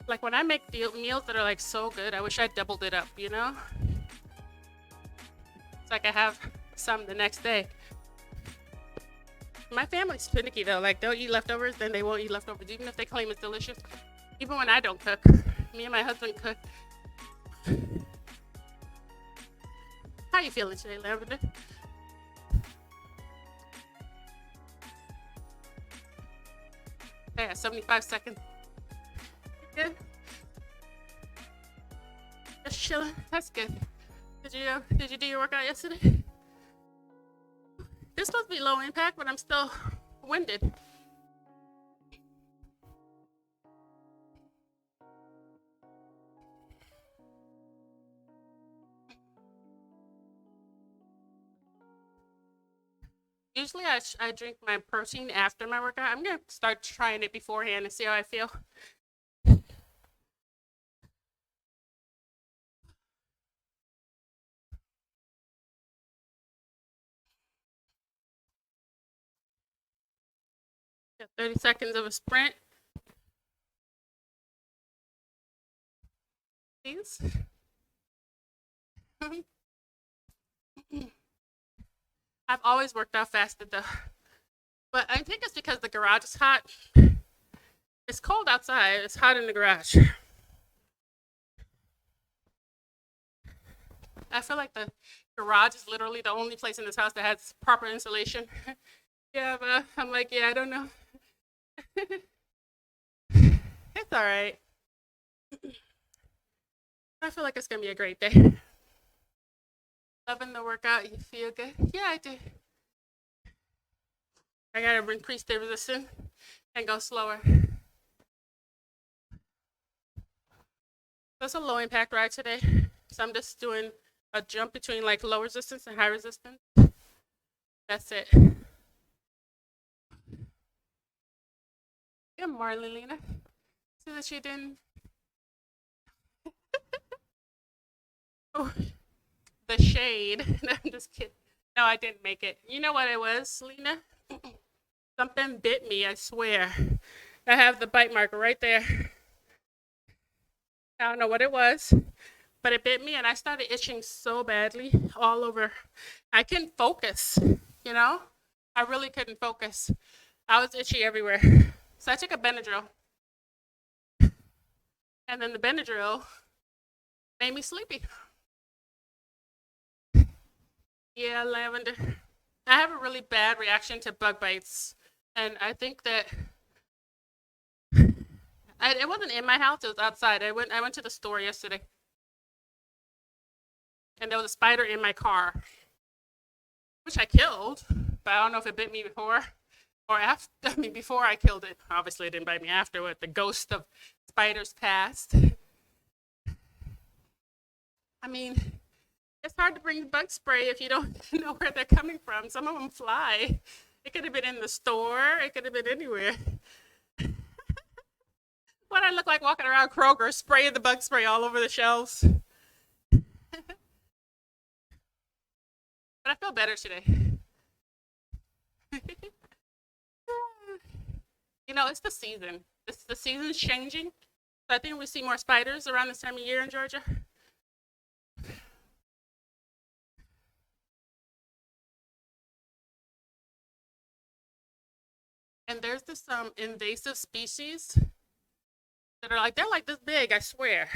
Like when I make meals that are like so good, I wish I doubled it up, you know? It's like I have some the next day. My family's finicky though. Like they'll eat leftovers, then they won't eat leftovers, even if they claim it's delicious. Even when I don't cook. Me and my husband cook. How you feeling today, Lavender? Yeah, 75 seconds. Good. Just chilling. That's good. Did you do your workout yesterday? This supposed to be low impact, but I'm still winded. Usually I drink my protein after my workout. I'm gonna start trying it beforehand and see how I feel. Got 30 seconds of a sprint. Please. I've always worked out fasted though. But I think it's because the garage is hot. It's cold outside. It's hot in the garage. I feel like the garage is literally the only place in this house that has proper insulation. Yeah, but I'm like, yeah, I don't know. It's all right. I feel like it's gonna be a great day. Loving the workout. You feel good? Yeah, I do. I gotta increase the resistance and go slower. That's a low impact ride today. So I'm just doing a jump between like low resistance and high resistance. That's it. Good morning, Lena. See that you didn't. Oh, the shade. No, I'm just kidding. No, I didn't make it. You know what it was, Lena? Something bit me, I swear. I have the bite marker right there. I don't know what it was, but it bit me and I started itching so badly all over. I couldn't focus, you know? I really couldn't focus. I was itchy everywhere. So I took a Benadryl. And then the Benadryl made me sleepy. Yeah, lavender. I have a really bad reaction to bug bites. And I think that it wasn't in my house, it was outside. I went to the store yesterday. And there was a spider in my car, which I killed, but I don't know if it bit me before or after. I mean, before I killed it. Obviously, it didn't bite me afterward. The ghost of spiders passed. I mean, it's hard to bring bug spray if you don't know where they're coming from. Some of them fly. It could have been in the store. It could have been anywhere. What I look like walking around Kroger, spraying the bug spray all over the shelves. But I feel better today. You know, it's the season. The season's changing. So I think we see more spiders around this time of year in Georgia. And there's this invasive species that are they're like this big, I swear.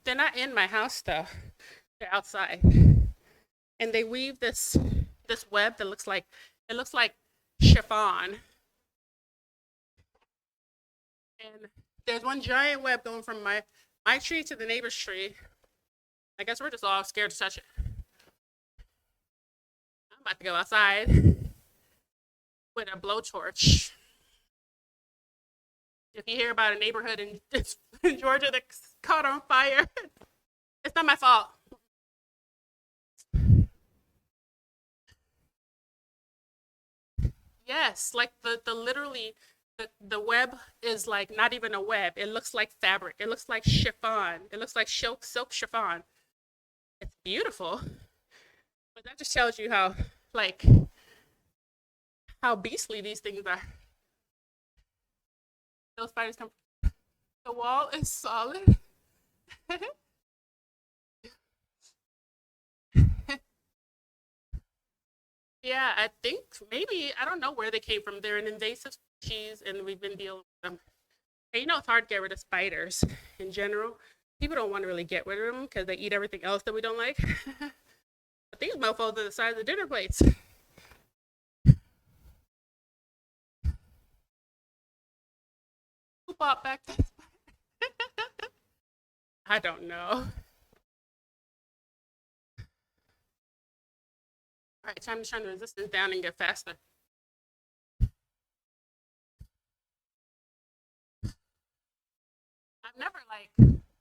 They're not in my house though. They're outside. And they weave this web that looks like chiffon. And there's one giant web going from my tree to the neighbor's tree. I guess we're just all scared to touch it. I'm about to go outside with a blowtorch. If you hear about a neighborhood in Georgia that's caught on fire, it's not my fault. Yes, like the literally the web is like not even a web. It looks like fabric. It looks like chiffon. It looks like silk chiffon. It's beautiful. But that just tells you how beastly these things are. Those spiders come. The wall is solid. Yeah, I think maybe I don't know where they came from. They're an invasive species, and we've been dealing with them. And you know, it's hard to get rid of spiders in general. People don't want to really get rid of them because they eat everything else that we don't like. But these mofos are the size of dinner plates. Who bought back that spider? I don't know. All right, time to turn the resistance down and get faster. I've never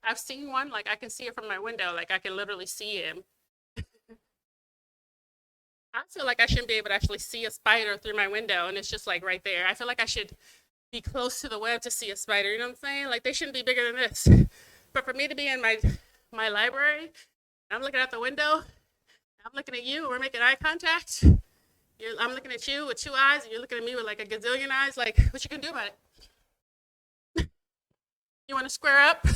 I've seen one, like I can see it from my window, like I can literally see him. I feel like I shouldn't be able to actually see a spider through my window, and it's just like right there. I feel like I should be close to the web to see a spider. You know what I'm saying? Like they shouldn't be bigger than this. But for me to be in my library, I'm looking out the window. I'm looking at you. We're making eye contact. I'm looking at you with two eyes, and you're looking at me with like a gazillion eyes. Like, what you can do about it? You want to square up?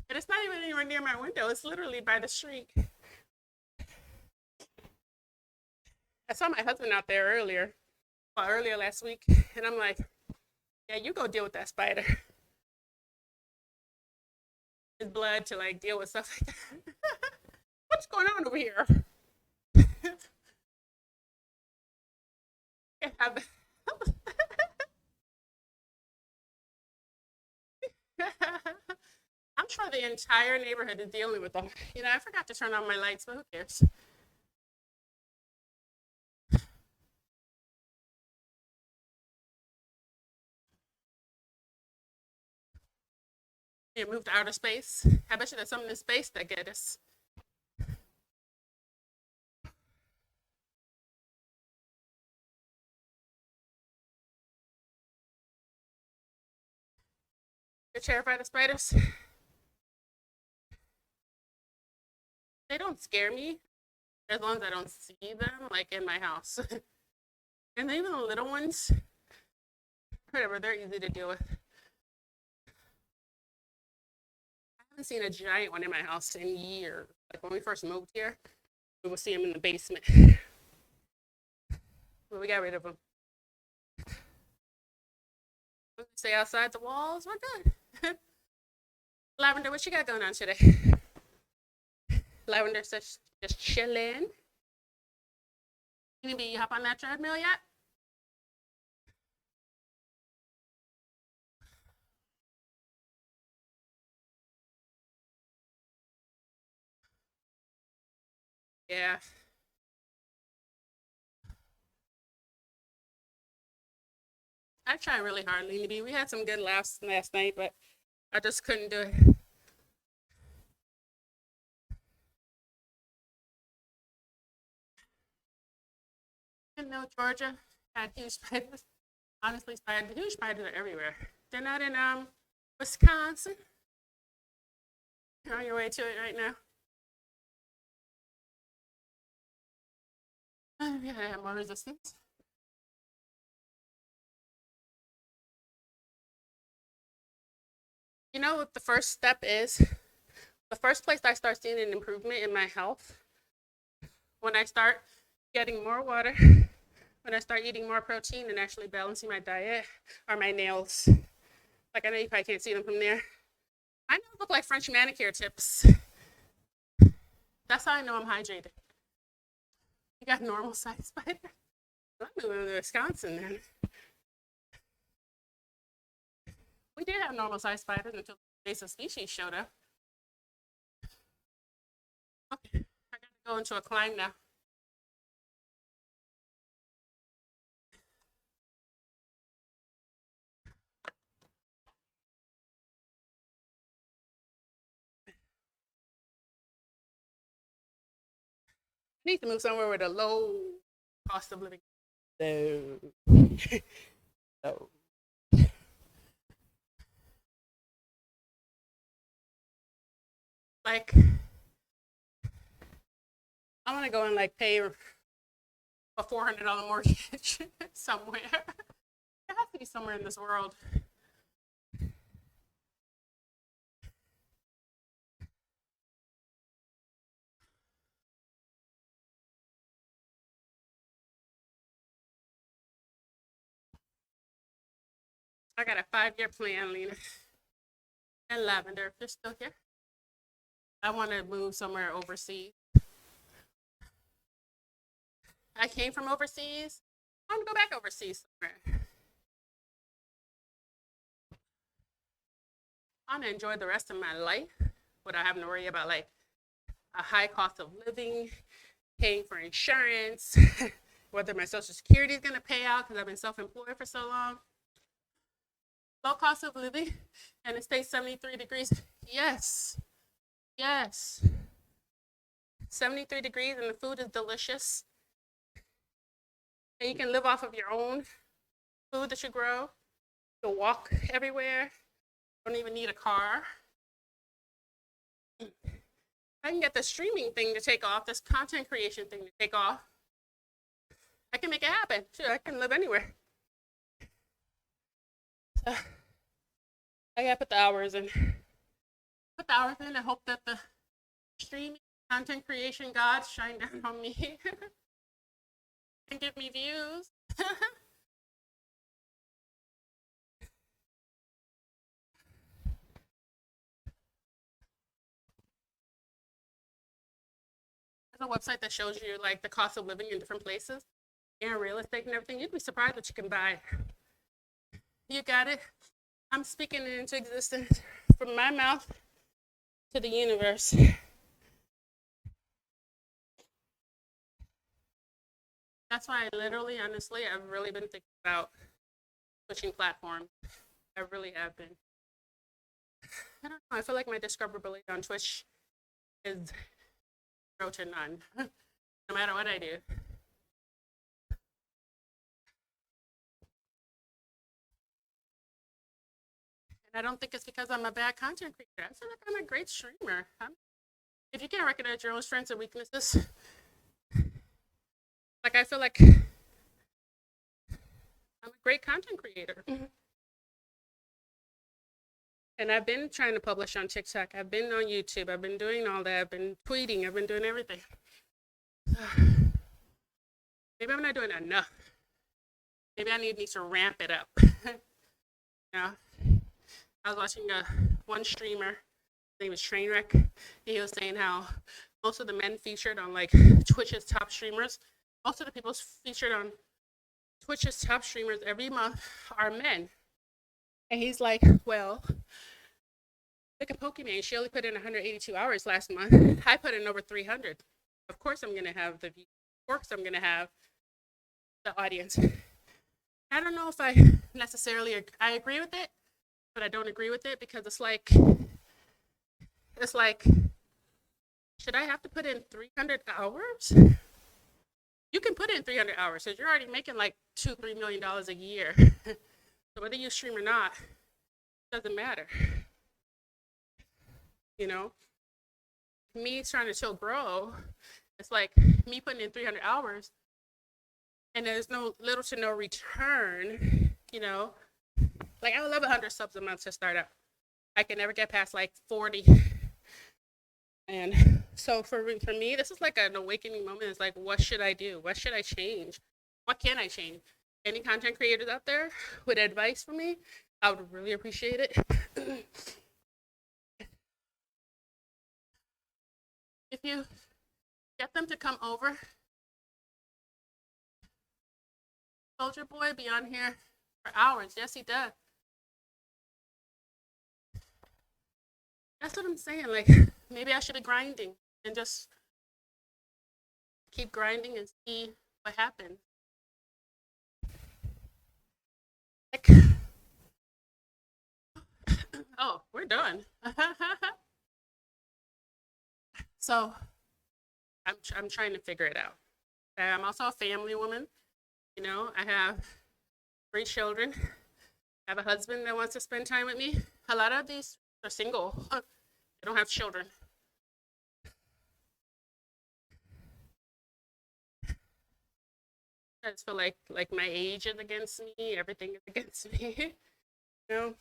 And it's not even anywhere near my window. It's literally by the street. I saw my husband out there earlier last week, and I'm like, yeah, you go deal with that spider. His blood to like deal with stuff like that. What's going on over here? I'm sure the entire neighborhood is dealing with them. You know, I forgot to turn on my lights, but who cares? It moved to outer space. I bet you there's something in space that get us. You're terrified of spiders? They don't scare me as long as I don't see them, like in my house. And even the little ones, whatever, they're easy to deal with. I haven't seen a giant one in my house in years. Like when we first moved here, we would see them in the basement. But we got rid of them. We stay outside the walls, we're good. Lavender, what you got going on today? Lavender says just chilling. Maybe you hop on that treadmill yet? Yeah. I tried really hard, Leany B. We had some good laughs last night, but I just couldn't do it. I didn't know Georgia had huge spiders. Honestly, huge spiders are everywhere. They're not in Wisconsin. You're on your way to it right now. We gotta have more resistance. You know what the first step is? The first place I start seeing an improvement in my health when I start getting more water, when I start eating more protein and actually balancing my diet, are my nails. Like I know you probably can't see them from there. My nails look like French manicure tips. That's how I know I'm hydrated. You got normal size spiders? I'm moving to Wisconsin then. We did have normal size spiders until the invasive species showed up. Okay, I gotta go into a climb now. I need to move somewhere with a low cost of living. Low. Low. Like, I want to go and like pay a $400 mortgage somewhere. It has to be somewhere in this world. I got a 5-year plan, Lena. And Lavender, if you're still here, I want to move somewhere overseas. I came from overseas. I want to go back overseas somewhere. I want to enjoy the rest of my life without having to worry about like a high cost of living, paying for insurance, whether my social security is going to pay out because I've been self-employed for so long. Low cost of living, and it stays 73 degrees Yes. Yes. 73 degrees and the food is delicious. And you can live off of your own food that you grow. You'll walk everywhere. Don't even need a car. I can get the streaming thing to take off, this content creation thing to take off. I can make it happen. Sure, I can live anywhere. So I gotta put the hours in. Put the hours in and hope that the streaming content creation gods shine down on me and give me views. There's a website that shows you like the cost of living in different places and real estate and everything. You'd be surprised what you can buy. You got it. I'm speaking it into existence from my mouth to the universe. That's why I literally, honestly, I've really been thinking about switching platforms. I really have been. I don't know. I feel like my discoverability on Twitch is zero to none, no matter what I do. And I don't think it's because I'm a bad content creator. I feel like I'm a great streamer. If you can't recognize your own strengths and weaknesses, like I feel like I'm a great content creator. And I've been trying to publish on TikTok. I've been on YouTube. I've been doing all that. I've been tweeting. I've been doing everything. Maybe I'm not doing enough. Maybe I need to ramp it up. Yeah. I was watching one streamer. His name was Trainwreck. He was saying how most of the men featured on like Twitch's top streamers, most of the people featured on Twitch's top streamers every month are men. And he's like, well, look at Pokemon. She only put in 182 hours last month. I put in over 300. Of course I'm gonna have the views. Of course I'm gonna have the audience. I don't know if I necessarily I agree with it, but I don't agree with it because it's like should I have to put in 300 hours? You can put in 300 hours because you're already making like $2-3 million a year. So whether you stream or not, doesn't matter. You know, me trying to still grow, it's like me putting in 300 hours and there's no little to no return, you know. Like I would love 100 subs a month to start out. I can never get past like 40. And so for me, this is like an awakening moment. It's like, what should I do? What should I change? What can I change? Any content creators out there with advice for me? I would really appreciate it. If you get them to come over, Soldier Boy be on here for hours. Yes, he does. That's what I'm saying. Like, maybe I should be grinding and just keep grinding and see what happens. Like, oh, we're done. So I'm trying to figure it out. I'm also a family woman. You know, I have 3 children. I have a husband that wants to spend time with me. A lot of these are single. They don't have children. I just feel like my age is against me. Everything is against me. You know.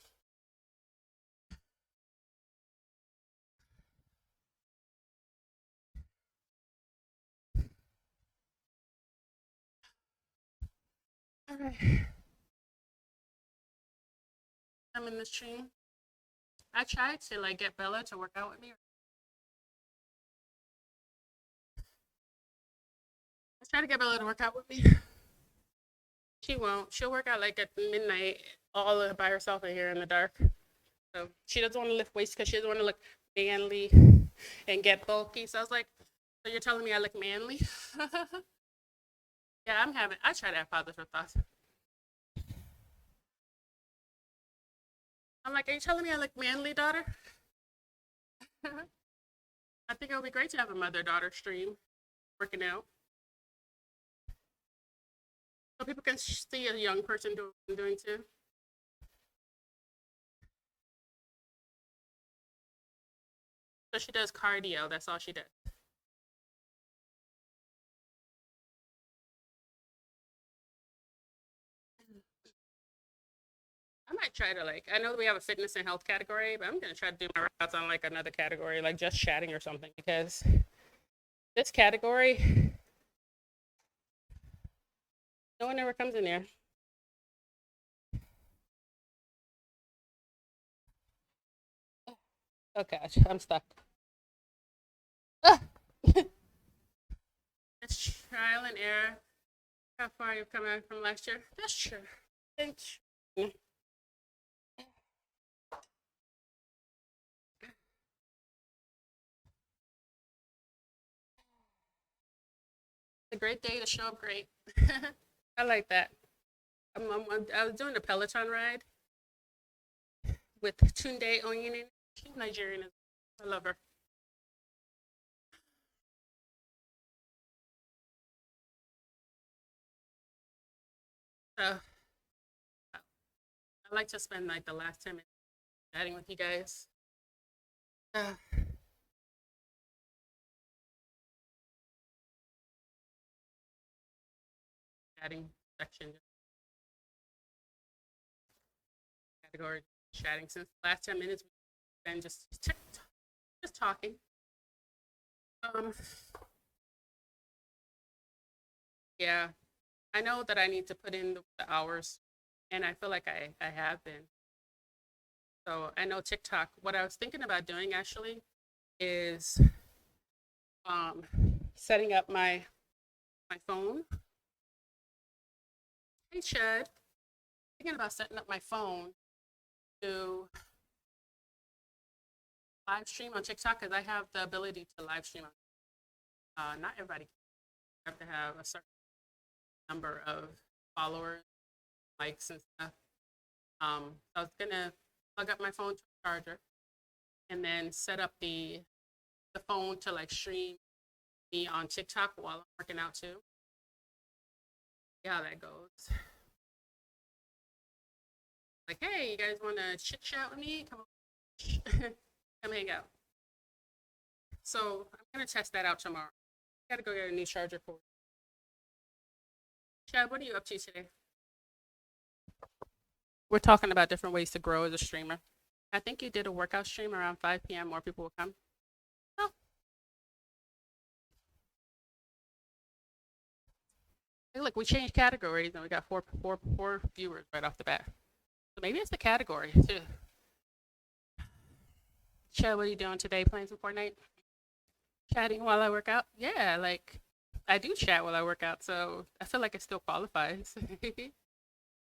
All right. I'm in the stream. I tried to like get Bella to work out with me. I tried to get Bella to work out with me. She won't. She'll work out like at midnight, all by herself in here in the dark. So she doesn't want to lift weights because she doesn't want to look manly and get bulky. So I was like, so you're telling me I look manly? Yeah, I try to have positive thoughts. I'm like, are you telling me I look manly, daughter? I think it would be great to have a mother-daughter stream working out. So people can see a young person doing too. So she does cardio. That's all she does. I might try to like. I know we have a fitness and health category, but I'm gonna try to do my workouts on like another category, like just chatting or something, because this category, no one ever comes in here. Oh gosh, I'm stuck. Ah! It's trial and error. How far you've come out from last year? That's true. Thanks. A great day to show up great. I like that. I was doing a Peloton ride with Tunde Onyini. She's Nigerian. I love her. So I like to spend like the last 10 minutes chatting with you guys. Uh, chatting section category chatting since the last 10 minutes we've been just talking. Um, yeah, I know that I need to put in the hours, and I feel like I have been. So I know TikTok. What I was thinking about doing actually is um, setting up my phone. Hey Chad, thinking about setting up my phone to live stream on TikTok because I have the ability to live stream. Not everybody have to have a certain number of followers, likes, and stuff. So I was gonna plug up my phone to a charger and then set up the phone to like stream me on TikTok while I'm working out too. See how that goes. Like, hey, you guys want to chit chat with me? Come on, come hang out. So I'm gonna test that out tomorrow. Gotta go get a new charger for it. Chad, what are you up to today? We're talking about different ways to grow as a streamer. I think you did a workout stream around 5 p.m. More people will come. Oh. Hey, look, we changed categories and we got four viewers right off the bat. So maybe it's the category too. Chad, what are you doing today? Playing some Fortnite? Chatting while I work out? Yeah, like I do chat while I work out, so I feel like it still qualifies.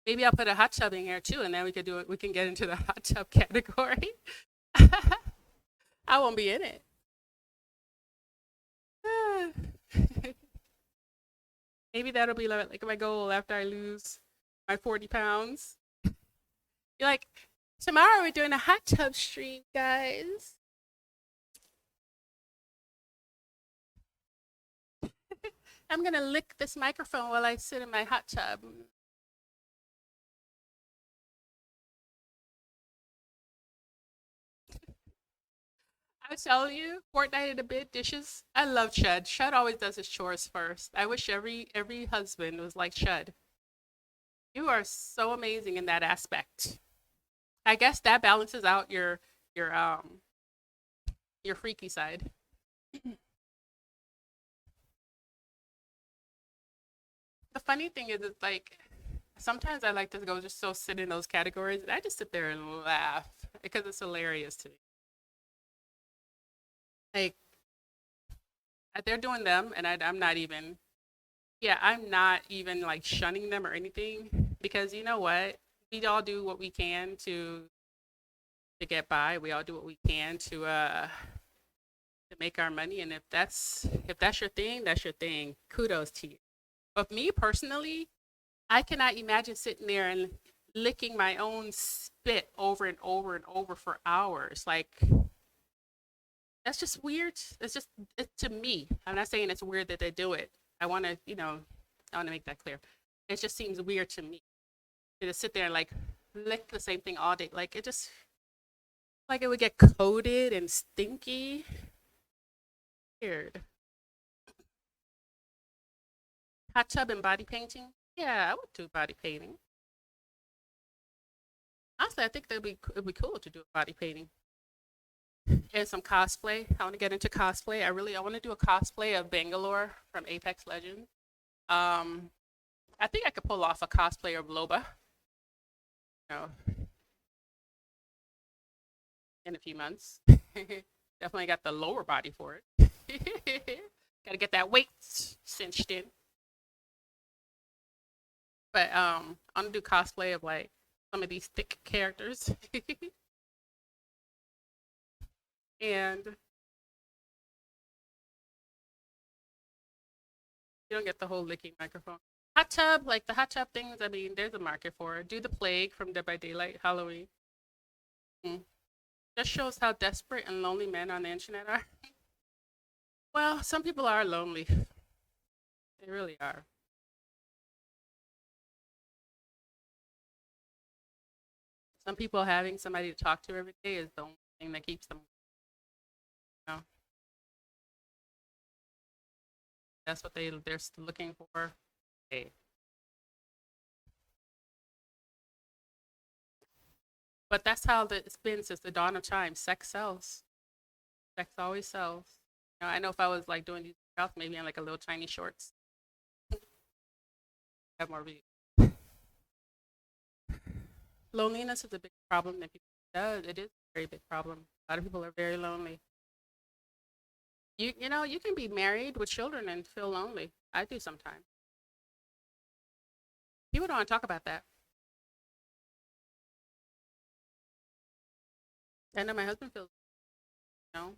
Maybe I'll put a hot tub in here too, and then we could do it. We can get into the hot tub category. I won't be in it. Maybe that'll be like my goal after I lose my 40 pounds. You're like, tomorrow we're doing a hot tub stream, guys. I'm gonna lick this microphone while I sit in my hot tub. I tell you, Fortnite in a bit, dishes. I love Chud. Chud always does his chores first. I wish every husband was like Chud. You are so amazing in that aspect. I guess that balances out your your freaky side. The funny thing is, it's like sometimes I like to go just so sit in those categories, and I just sit there and laugh because it's hilarious to me. Like they're doing them, and I'm not even. Yeah, I'm not even like shunning them or anything because you know what? We all do what we can to get by. We all do what we can to make our money, and if that's your thing, that's your thing. Kudos to you. But me personally, I cannot imagine sitting there and licking my own spit over and over and over for hours. Like That's just weird. To me. I'm not saying it's weird that they do it. I want to, I want to make that clear. It just seems weird to me to just sit there and like lick the same thing all day. Like it just like it would get coated and stinky. Weird. Hot tub and body painting. Yeah, I would do body painting. Honestly, I think it'd be cool to do a body painting and some cosplay. I want to get into cosplay. I want to do a cosplay of Bangalore from Apex Legends. Um, I think I could pull off a cosplay of Loba, you know, in a few months. Definitely got the lower body for it. Got to get that weight cinched in. But I'm gonna do cosplay of like some of these thick characters, and you don't get the whole licking microphone. Hot tub, like the hot tub things. I mean, there's a market for it. Do the plague from Dead by Daylight, Halloween. Mm. Just shows how desperate and lonely men on the internet are. Well, some people are lonely. They really are. Some people having somebody to talk to every day is the only thing that keeps them. You know, that's what they're looking for. Hey. But that's how it's been since the dawn of time. Sex sells. Sex always sells. I know if I was like doing these workouts, maybe in like a little tiny shorts, have more views. Loneliness is a big problem that people does. It is a very big problem. A lot of people are very lonely. You can be married with children and feel lonely. I do sometimes. People don't want to talk about that. I know my husband feels, you know.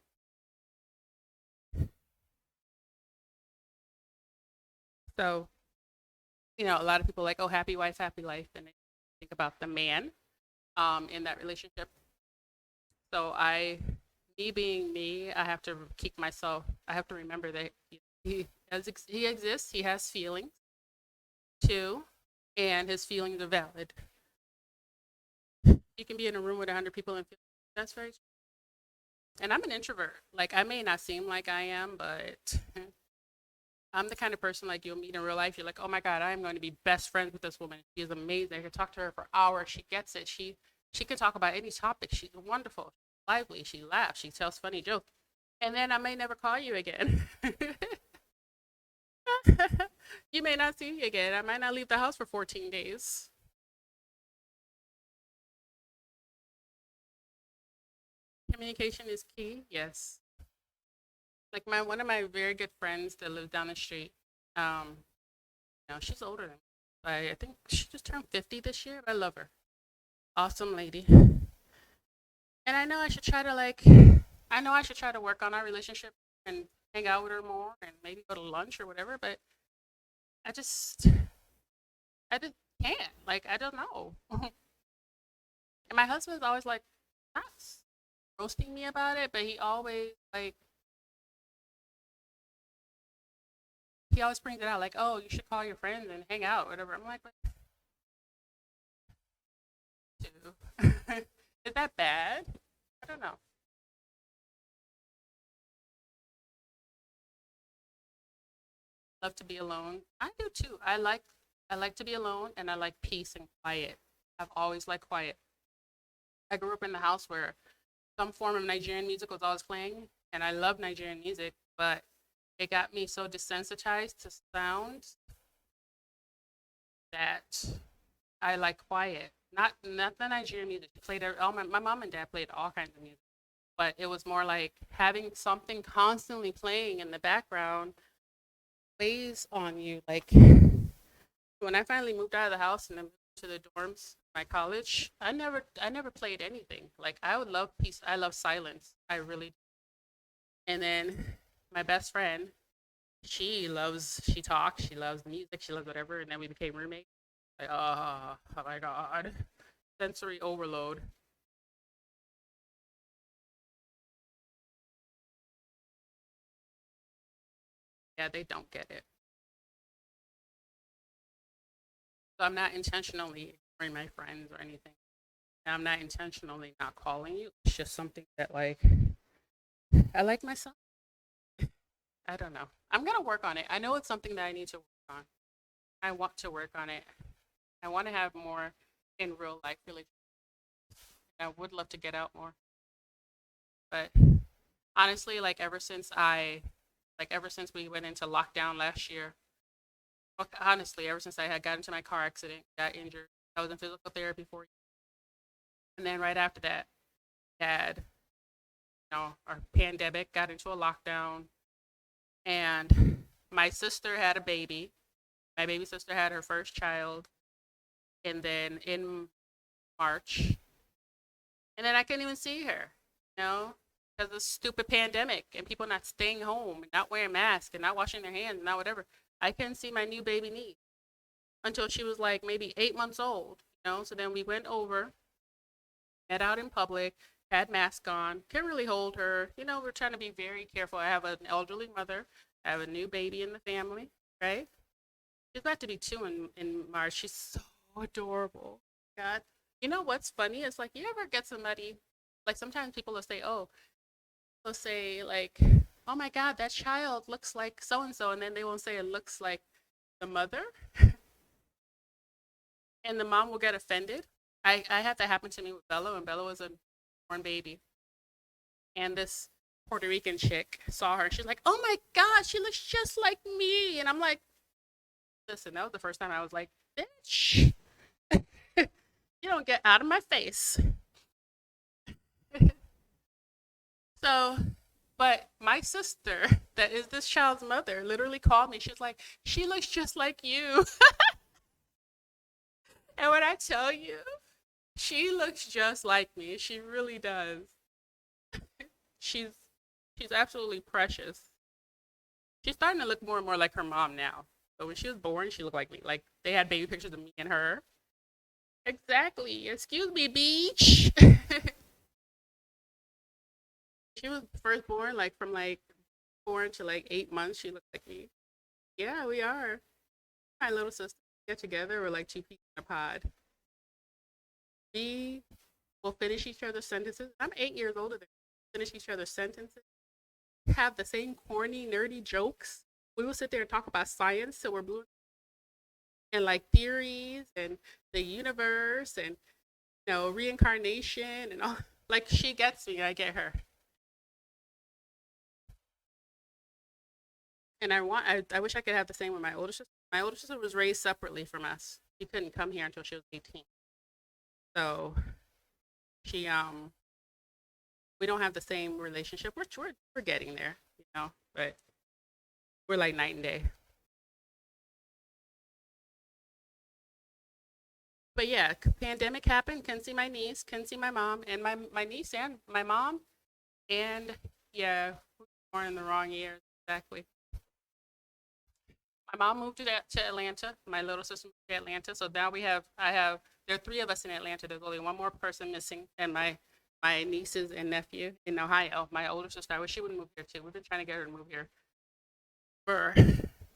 So, a lot of people like, oh, happy wife, happy life, and they think about the man in that relationship. So me being me, I have to keep myself. I have to remember that he exists. He has feelings too, and his feelings are valid. You can be in a room with 100 people and feel that's very. And I'm an introvert. Like I may not seem like I am, but I'm the kind of person like you'll meet in real life. You're like, oh my god, I'm going to be best friends with this woman. She is amazing. I can talk to her for hours. She gets it. She can talk about any topic. She's wonderful, lively. She laughs. She tells funny jokes. And then I may never call you again. You may not see me again. I might not leave the house for 14 days. Communication is key. Yes. Like my one of my very good friends that lives down the street. Um, she's older than me. I think she just turned 50 this year. I love her. Awesome lady. And I know I should try to work on our relationship and hang out with her more and maybe go to lunch or whatever, but I just I just can't. Like I don't know. And my husband's always like not roasting me about it, but he always brings it out like, "Oh, you should call your friends and hang out, whatever." I'm like, "What do?" Is that bad? I don't know. Love to be alone. I do too. I like to be alone and I like peace and quiet. I've always liked quiet. I grew up in the house where some form of Nigerian music was always playing, and I love Nigerian music, but it got me so desensitized to sounds that I like quiet. Not the Nigerian music. Played all my mom and dad played all kinds of music, but it was more like having something constantly playing in the background weighs on you. Like when I finally moved out of the house and then moved to the dorms, my college, I never played anything. Like I would love peace. I love silence. I really. And then my best friend, she talks, she loves music, she loves whatever, and then we became roommates. Like, oh my god, sensory overload. Yeah, they don't get it. So I'm not intentionally ignoring my friends or anything. And I'm not intentionally not calling you. It's just something that like I like myself. I don't know. I'm gonna work on it. I know it's something that I need to work on. I want to work on it. I want to have more in real life really. I would love to get out more. But honestly, ever since we went into lockdown last year, honestly, ever since I had got into my car accident, got injured, I was in physical therapy for, and then right after that, had our pandemic, got into a lockdown, and my sister had a baby. My baby sister had her first child, and then in March, and then I couldn't even see her, you know, because of the stupid pandemic and people not staying home and not wearing masks and not washing their hands and not whatever. I couldn't see my new baby niece until she was like maybe 8 months old, you know. So then we went over, met out in public, had mask on, couldn't really hold her. You know, we're trying to be very careful. I have an elderly mother, I have a new baby in the family, right? She's about to be 2 in March. She's so adorable. God. You know what's funny? It's like you ever get somebody, like sometimes people will say, oh, they'll say like, oh my God, that child looks like so and so, and then they won't say it looks like the mother, and the mom will get offended. I had that happen to me with Bella, and Bella was a born baby, and this Puerto Rican chick saw her. She's like, oh my God, she looks just like me, and I'm like, listen, that was the first time I was like, bitch, you don't get out of my face. So, but my sister, that is this child's mother, literally called me. She's like, she looks just like you. And when I tell you, she looks just like me. She really does. She's she's absolutely precious. She's starting to look more and more like her mom now. But when she was born, she looked like me. Like they had baby pictures of me and her. Exactly. Excuse me, beach. She was first born, like from like born to like 8 months. She looked like me. Yeah, we are. My little sister get together. We're like two peas in a pod. We will finish each other's sentences. I'm 8 years older than her. Finish each other's sentences. Have the same corny, nerdy jokes. We will sit there and talk about science till we're blue and like theories and the universe and reincarnation and all. Like she gets me, I get her. And I wish I could have the same with my older sister. My older sister was raised separately from us. She couldn't come here until she was 18. So she we don't have the same relationship. We're getting there, but we're like night and day. But yeah, pandemic happened. Couldn't see my niece, couldn't see my mom, and my niece and my mom, and yeah, we were born in the wrong year exactly. My mom moved to Atlanta. My little sister moved to Atlanta. So now there are three of us in Atlanta. There's only one more person missing, and my nieces and nephew in Ohio. My older sister, I wish she would move here too. We've been trying to get her to move here for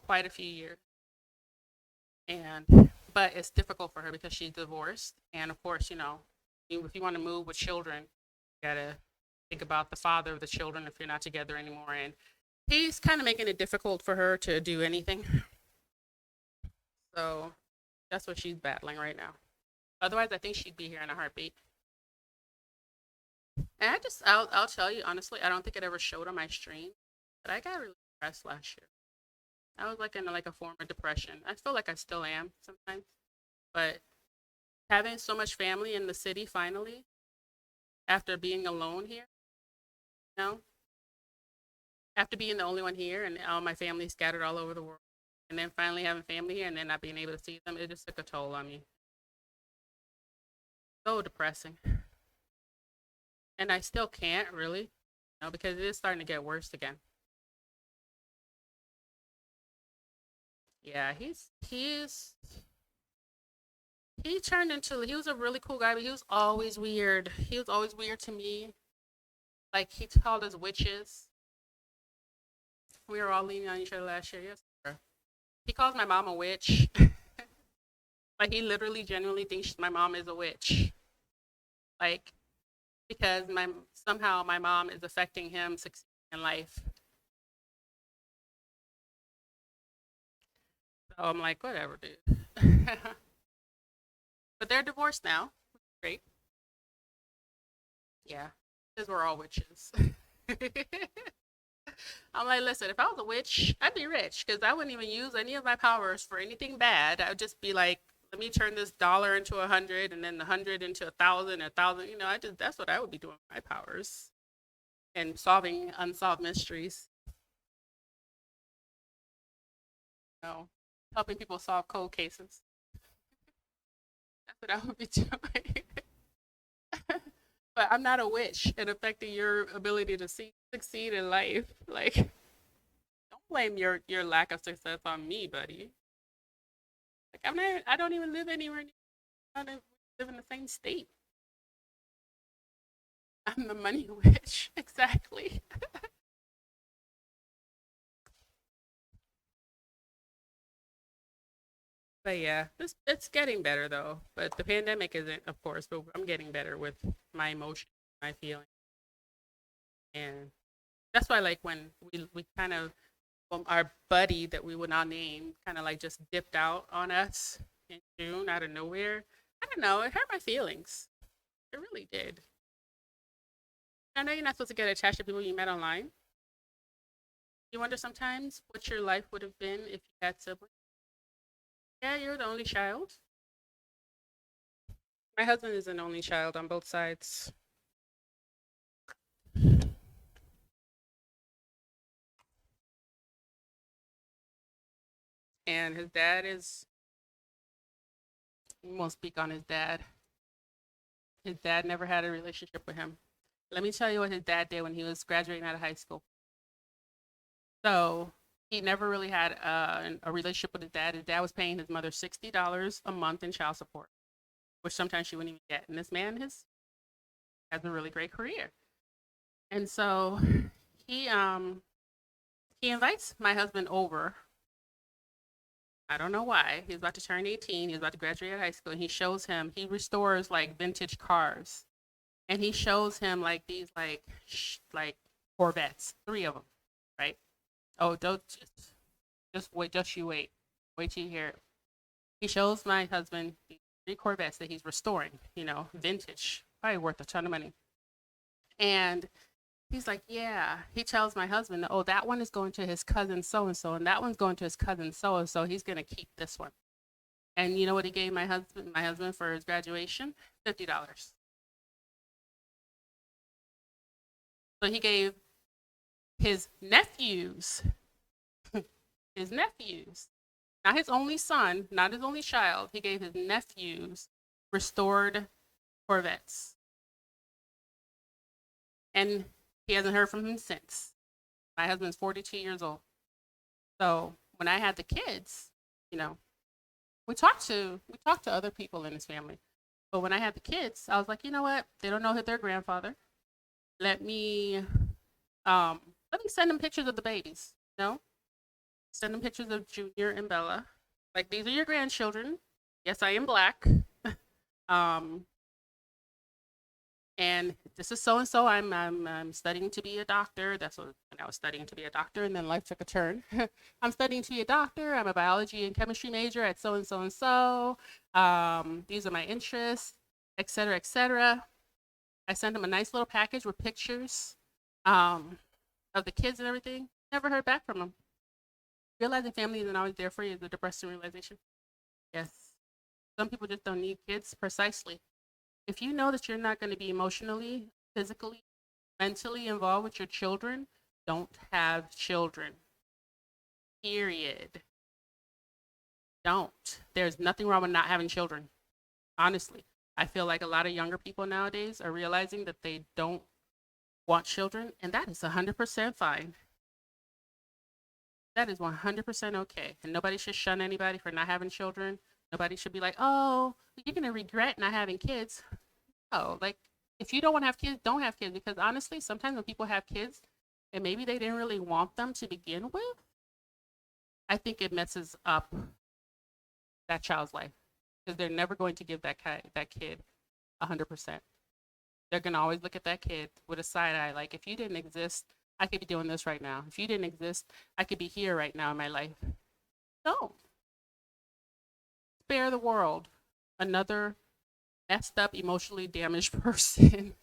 quite a few years, and but it's difficult for her because she's divorced, and of course, if you want to move with children, you gotta think about the father of the children if you're not together anymore, and he's kind of making it difficult for her to do anything. So that's what she's battling right now. Otherwise, I think she'd be here in a heartbeat. And I'll tell you honestly, I don't think it ever showed on my stream, but I got really depressed last year. I was like in like a form of depression. I feel like I still am sometimes, but having so much family in the city finally, after being alone here, you know, after being the only one here and all my family scattered all over the world, and then finally having family here and then not being able to see them, it just took a toll on me. So depressing. And I still can't really, because it is starting to get worse again. Yeah, he was a really cool guy, but he was always weird. He was always weird to me. Like he called us witches. We were all leaning on each other last year. Yes, sir. He calls my mom a witch. Like he literally genuinely thinks my mom is a witch. Like because somehow my mom is affecting him succeeding in life. So I'm like, whatever, dude. But they're divorced now. Great. Yeah, because we're all witches. I'm like, listen, if I was a witch, I'd be rich because I wouldn't even use any of my powers for anything bad. I would just be like, let me turn this dollar into 100 and then the 100 into 1,000, 1,000. You know, that's what I would be doing with my powers and solving unsolved mysteries. You know, helping people solve cold cases. That's what I would be doing. But I'm not a witch and affecting your ability to succeed in life. Like, don't blame your lack of success on me, buddy. Like, I don't even live anywhere near. I don't live in the same state. I'm the money witch, exactly. But yeah, it's getting better though. But the pandemic isn't, of course. But I'm getting better with my emotions, my feelings, and that's why like when we kind of our buddy that we would not name kind of like just dipped out on us in June out of nowhere. I don't know. It hurt my feelings. It really did. I know you're not supposed to get attached to people you met online. You wonder sometimes what your life would have been if you had siblings. Yeah, you're the only child. My husband is an only child on both sides. And his dad is, we won't speak on his dad. His dad never had a relationship with him. Let me tell you what his dad did when he was graduating out of high school. So he never really had a relationship with his dad. His dad was paying his mother $60 a month in child support, which sometimes she wouldn't even get. And this man has a really great career. And so he um he invites my husband over. I don't know why. He's about to turn 18. He's about to graduate high school, and he restores like vintage cars, and he shows him like these like Corvettes, three of them, right? Oh, don't just wait, just you wait till you hear it. He shows my husband these three Corvettes that he's restoring, vintage, probably worth a ton of money, and he's like, yeah. He tells my husband, oh, that one is going to his cousin so and so, and that one's going to his cousin so and so. He's gonna keep this one. And you know what he gave my husband for his graduation? $50. So he gave his nephews, his nephews, not his only son, not his only child. He gave his nephews restored Corvettes, and he hasn't heard from him since. My husband's 42 years old. So when I had the kids, you know, we talked to other people in his family. But when I had the kids, I was like, you know what? They don't know their grandfather. Let me um let me send them pictures of the babies. Send them pictures of Junior and Bella. Like these are your grandchildren. Yes, I am black. um and this is so and so. I'm studying to be a doctor. That's when I was studying to be a doctor, and then life took a turn. I'm studying to be a doctor. I'm a biology and chemistry major at so and so and so. These are my interests, etc., etc. I sent him a nice little package with pictures um, of the kids and everything. Never heard back from him. Realizing family isn't always there for you is a depressing realization. Yes, some people just don't need kids. Precisely. If you know that you're not going to be emotionally, physically, mentally involved with your children, don't have children. Period. Don't. There's nothing wrong with not having children. Honestly, I feel like a lot of younger people nowadays are realizing that they don't want children, and that is 100% fine. That is 100% okay. And nobody should shun anybody for not having children. Nobody should be like, oh, you're going to regret not having kids. Oh, like if you don't want to have kids, don't have kids. Because honestly, sometimes when people have kids, and maybe they didn't really want them to begin with, I think it messes up that child's life because they're never going to give that kid 100%. They're gonna always look at that kid with a side eye, like if you didn't exist, I could be doing this right now. If you didn't exist, I could be here right now in my life. No, spare the world another messed up, emotionally damaged person.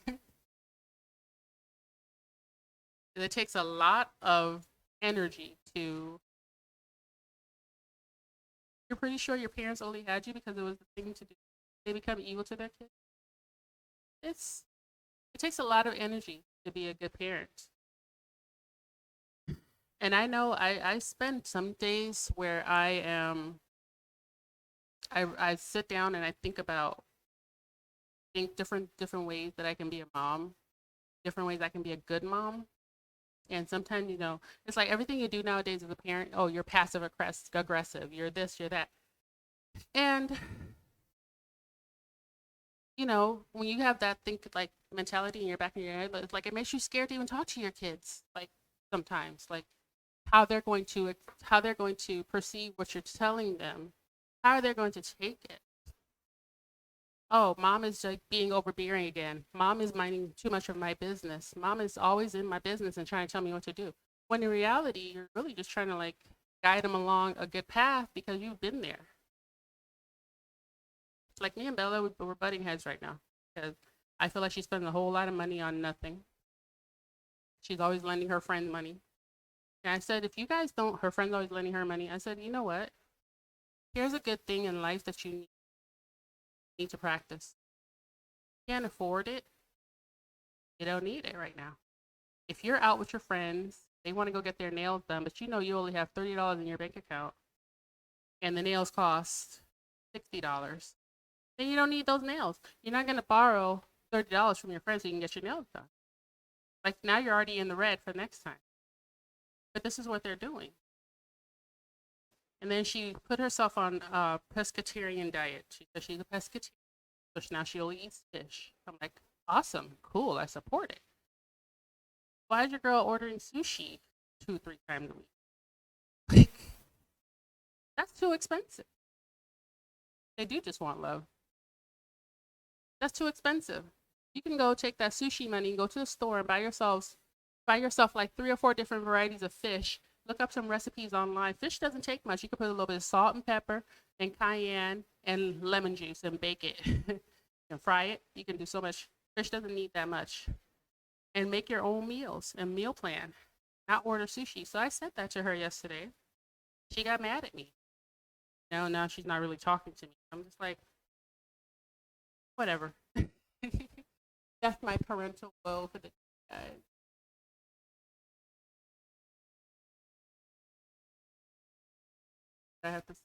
It takes a lot of energy to. You're pretty sure your parents only had you because it was the thing to do. They become evil to their kids. It's it takes a lot of energy to be a good parent. And I know I spend some days where I sit down and I think different ways that I can be a mom, different ways I can be a good mom. And sometimes, it's like everything you do nowadays as a parent, oh, you're passive aggressive, you're this, you're that. And, when you have that think like mentality in your back of your head, it's like it makes you scared to even talk to your kids. Like sometimes, like how they're going to how they're going to perceive what you're telling them, how are they going to take it? Oh, mom is like being overbearing again. Mom is minding too much of my business. Mom is always in my business and trying to tell me what to do. When in reality, you're really just trying to like guide them along a good path because you've been there. It's like me and Bella, we're butting heads right now because I feel like she's spending a whole lot of money on nothing. She's always lending her friend money. And I said, if you guys don't, her friend's always lending her money. I said, you know what? Here's a good thing in life that you need to practice. You can't afford it. You don't need it right now. If you're out with your friends, they want to go get their nails done, but you only have $30 in your bank account and the nails cost $60, then you don't need those nails. You're not going to borrow $30 from your friends so you can get your nails done. Like now you're already in the red for next time. But this is what they're doing. And then she put herself on a pescatarian diet. She said she's a pescatarian. So now she only eats fish. I'm like, awesome, cool, I support it. Why is your girl ordering sushi 2, 3 times a week? Like, that's too expensive. They do just want love. That's too expensive. You can go take that sushi money and go to the store and buy yourself like 3 or 4 different varieties of fish. Look up some recipes online. Fish doesn't take much. You can put a little bit of salt and pepper and cayenne and lemon juice and bake it and fry it. You can do so much. Fish doesn't need that much. And make your own meals and meal plan. Not order sushi. So I said that to her yesterday. She got mad at me. Now she's not really talking to me. I'm just like, whatever. That's my parental will for the guys. I have to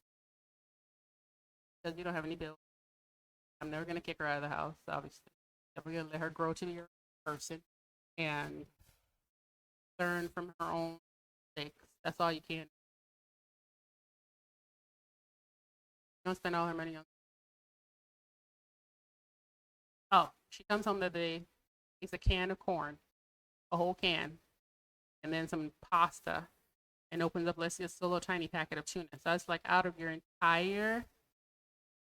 because you don't have any bills. I'm never gonna kick her out of the house, obviously. Never gonna let her grow to be a person and learn from her own mistakes. That's all you can. Don't spend all her money on. Oh, she comes home the other day. It's a can of corn, a whole can, and then some pasta, and opens up, let's see, a little tiny packet of tuna. So it's like out of your entire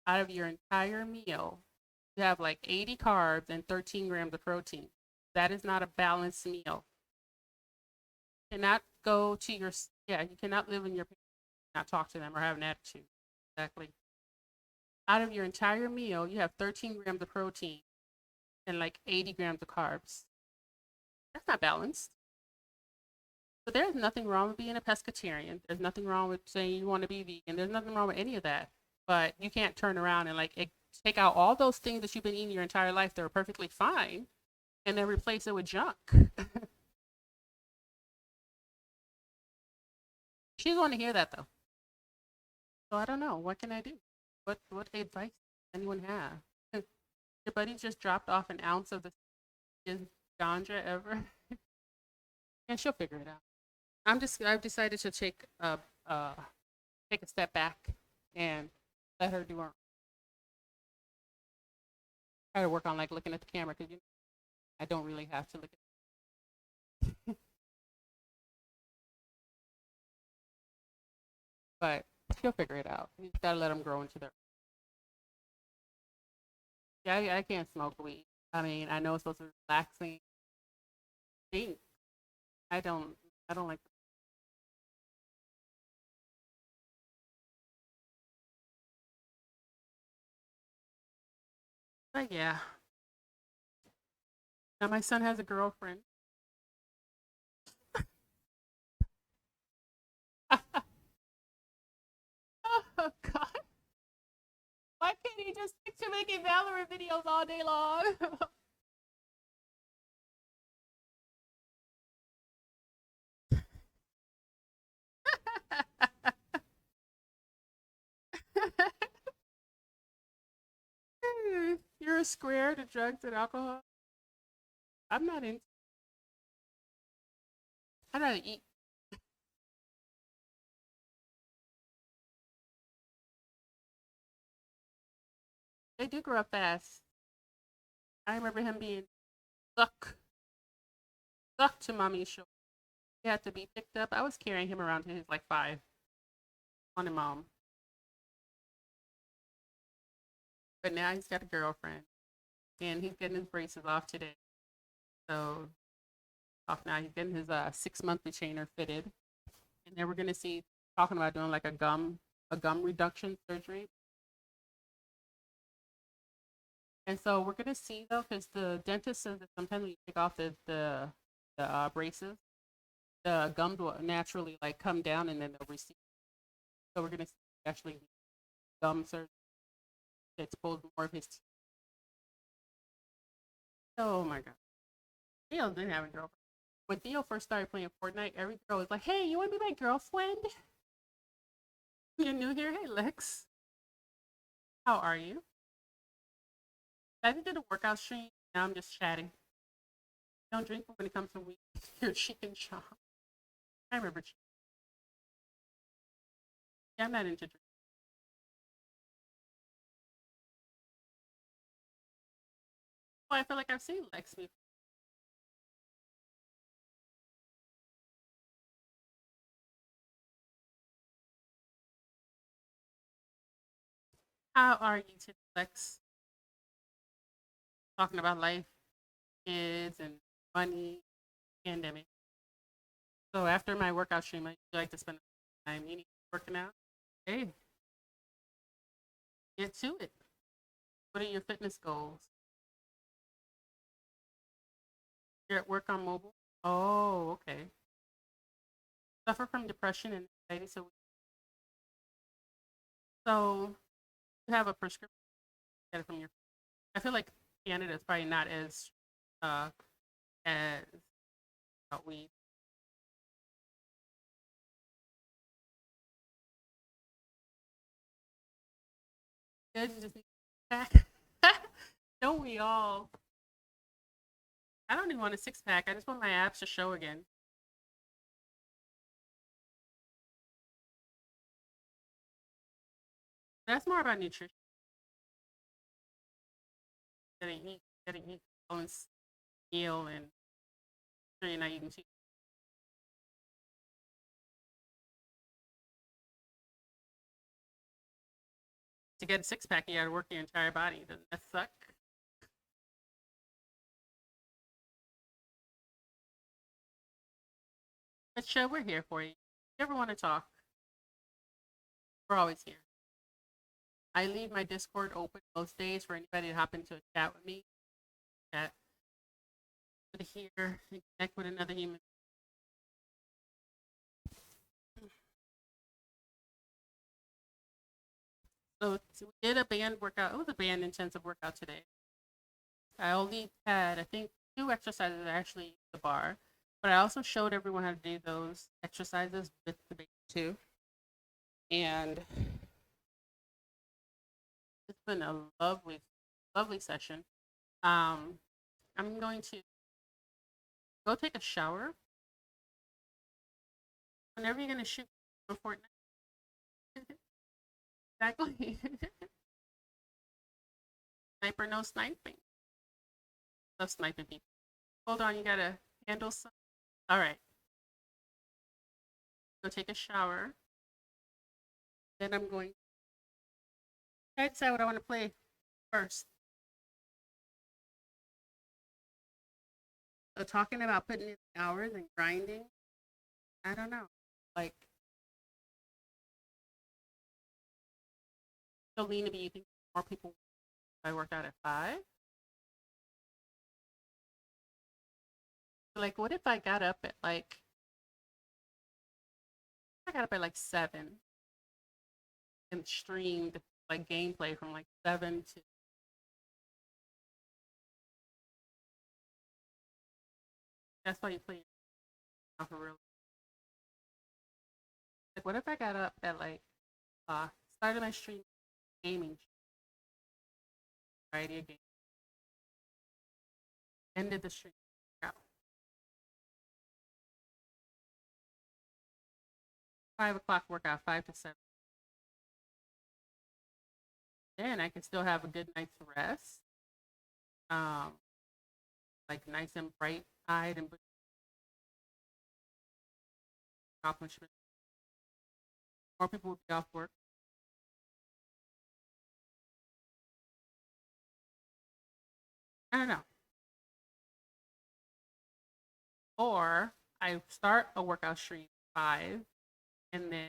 meal, you have like 80 carbs and 13 grams of protein. That is not a balanced meal. You cannot go to your yeah. You cannot live in your not talk to them or have an attitude. Exactly. Out of your entire meal, you have 13 grams of protein and like 80 grams of carbs. That's not balanced. So there's nothing wrong with being a pescatarian. There's nothing wrong with saying you want to be vegan. There's nothing wrong with any of that. But you can't turn around and like take out all those things that you've been eating your entire life that are perfectly fine and then replace it with junk. She's want to hear that though. So I don't know. What can I do? What advice does anyone have? Your buddy just dropped off an ounce of the biggest ganja ever, and she'll figure it out. I've decided to take a step back and let her do her. Try to work on like looking at the camera because I don't really have to look at. but she'll figure it out. You just gotta let them grow into their. Yeah, I can't smoke weed. I mean, I know it's supposed to be relaxing thing. I don't. I don't like. But yeah. Now my son has a girlfriend. Oh God. Why can't he just stick to making Valorant videos all day long? You're a square to drugs and alcohol. I'm not in. I gotta eat. They do grow up fast. I remember him being stuck, stuck to mommy's shoulder. He had to be picked up. I was carrying him around till he was like 5 on a mom. But now he's got a girlfriend and he's getting his braces off today. So off now. He's getting his 6 month retainer fitted. And then we're gonna see talking about doing like a gum reduction surgery. And so we're gonna see though, because the dentist says that sometimes when you take off the braces, the gums will naturally like come down and then they'll recede. So we're gonna see actually gum surgery to expose more of his teeth. Oh my god. Theo didn't have a girlfriend. When Theo first started playing Fortnite, every girl was like, "Hey, you want to be my girlfriend? You're new here. Hey, Lex, how are you?" I did a workout stream. Now I'm just chatting. Don't drink when it comes to weed. Your chicken chop. I remember. Yeah, I'm not into drink. Well, I feel like I've seen Lex before. How are you today, Lex? Talking about life, kids, and money, pandemic. So after my workout stream, I like to spend time working out. Hey, get to it. What are your fitness goals? You're at work on mobile? Oh, okay. Suffer from depression and anxiety. So you have a prescription. Get it from your. I feel like Canada is probably not uh as weed. Good, you just need pack. Don't we all? I don't even want a 6 pack. I just want my abs to show again. That's more about nutrition. Getting eat balanced meal and sure you're not eating too. To get a 6 pack, you gotta work your entire body. Doesn't that suck? But sure, we're here for you. If you ever want to talk, we're always here. I leave my Discord open most days for anybody to hop into a chat with me. Chat to hear and connect with another human. So we did a band workout. It was a band intensive workout today. I only had, I think, 2 exercises actually the bar, but I also showed everyone how to do those exercises with the band too. And it's been a lovely, lovely session. I'm going to go take a shower. Whenever you're gonna shoot for Fortnite, exactly. Sniper, no sniping. Love sniping people. Hold on, you gotta handle some. All right, go take a shower. Then I'm going to decide what I want to play first. So talking about putting in hours and grinding, I don't know. Like, so Lena, do you think more people if I worked out at 5? Like, what if I got up at like I got up at like 7 and streamed like gameplay from like 7 to that's why you play for real. Like, what if I got up at like started my stream gaming variety of games, ended the stream out 5 o'clock workout 5 to 7. Then I can still have a good night's rest. Like nice and bright eyed and accomplishment. More people would be off work. I don't know. Or I start a workout stream 5 and then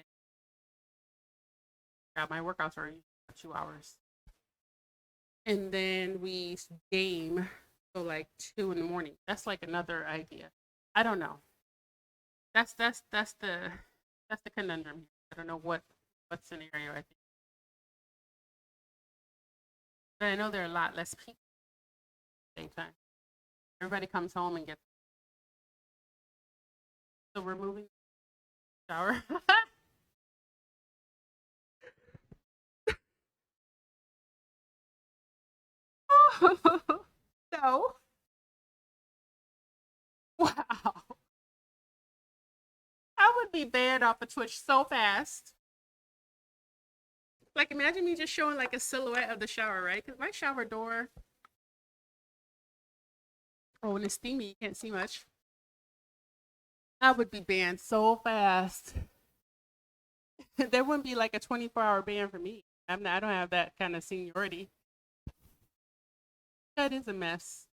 my workouts are usually 2 hours. And then we game so like 2 in the morning. That's like another idea. I don't know. That's the conundrum. I don't know what scenario I think. But I know there are a lot less people at the same time. Everybody comes home and gets so we're moving shower. No. Wow. I would be banned off of Twitch so fast. Like, imagine me just showing like a silhouette of the shower, right? Because my shower door. Oh, when it's steamy, you can't see much. I would be banned so fast. There wouldn't be like a 24-hour ban for me. I don't have that kind of seniority. That is a mess.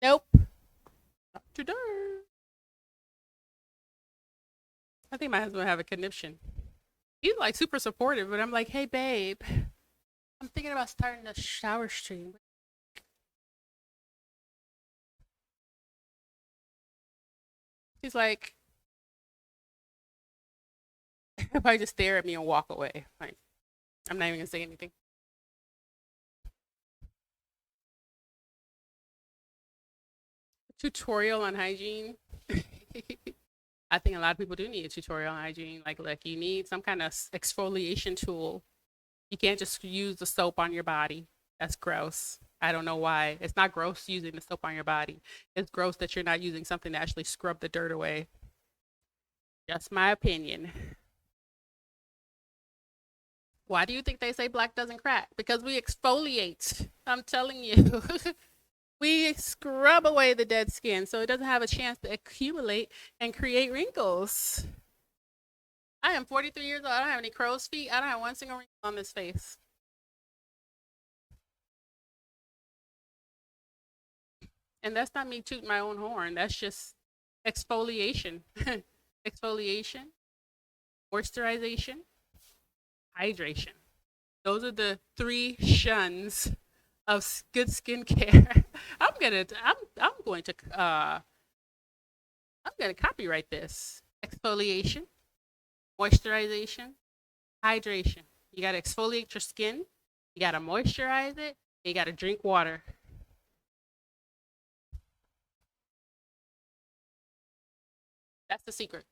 Nope. Not today. I think my husband would have a conniption. He's like super supportive, but I'm like, hey babe, I'm thinking about starting a shower stream. He's like, he'll probably just stare at me and walk away. Like, I'm not even gonna say anything. Tutorial on hygiene. I think a lot of people do need a tutorial on hygiene. Like you need some kind of exfoliation tool. You can't just use the soap on your body. That's gross. I don't know why. It's not gross using the soap on your body. It's gross that you're not using something to actually scrub the dirt away. Just my opinion. Why do you think they say black doesn't crack? Because we exfoliate. I'm telling you. We scrub away the dead skin so it doesn't have a chance to accumulate and create wrinkles. I am 43 years old. I don't have any crow's feet. I don't have one single wrinkle on this face. And that's not me tooting my own horn. That's just exfoliation. Exfoliation, moisturization, hydration. Those are the 3 shuns of good skincare. I'm gonna copyright this. Exfoliation, moisturization, hydration. You gotta exfoliate your skin. You gotta moisturize it. You gotta drink water. That's the secret.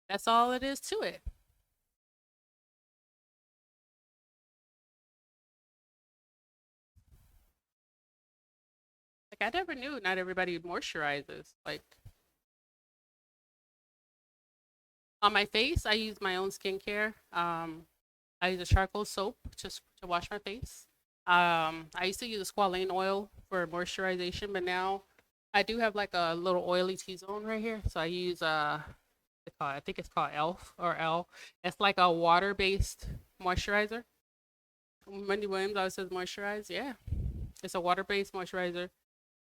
That's all it is to it. Like, I never knew not everybody moisturizes. Like, On my face, I use my own skincare. I use a charcoal soap just to wash my face. I used to use a squalane oil for moisturization, but now I do have like a little oily T-zone right here. So I use I think it's called Elf or L. It's like a water-based moisturizer. Wendy Williams always says moisturize. Yeah, it's a water-based moisturizer.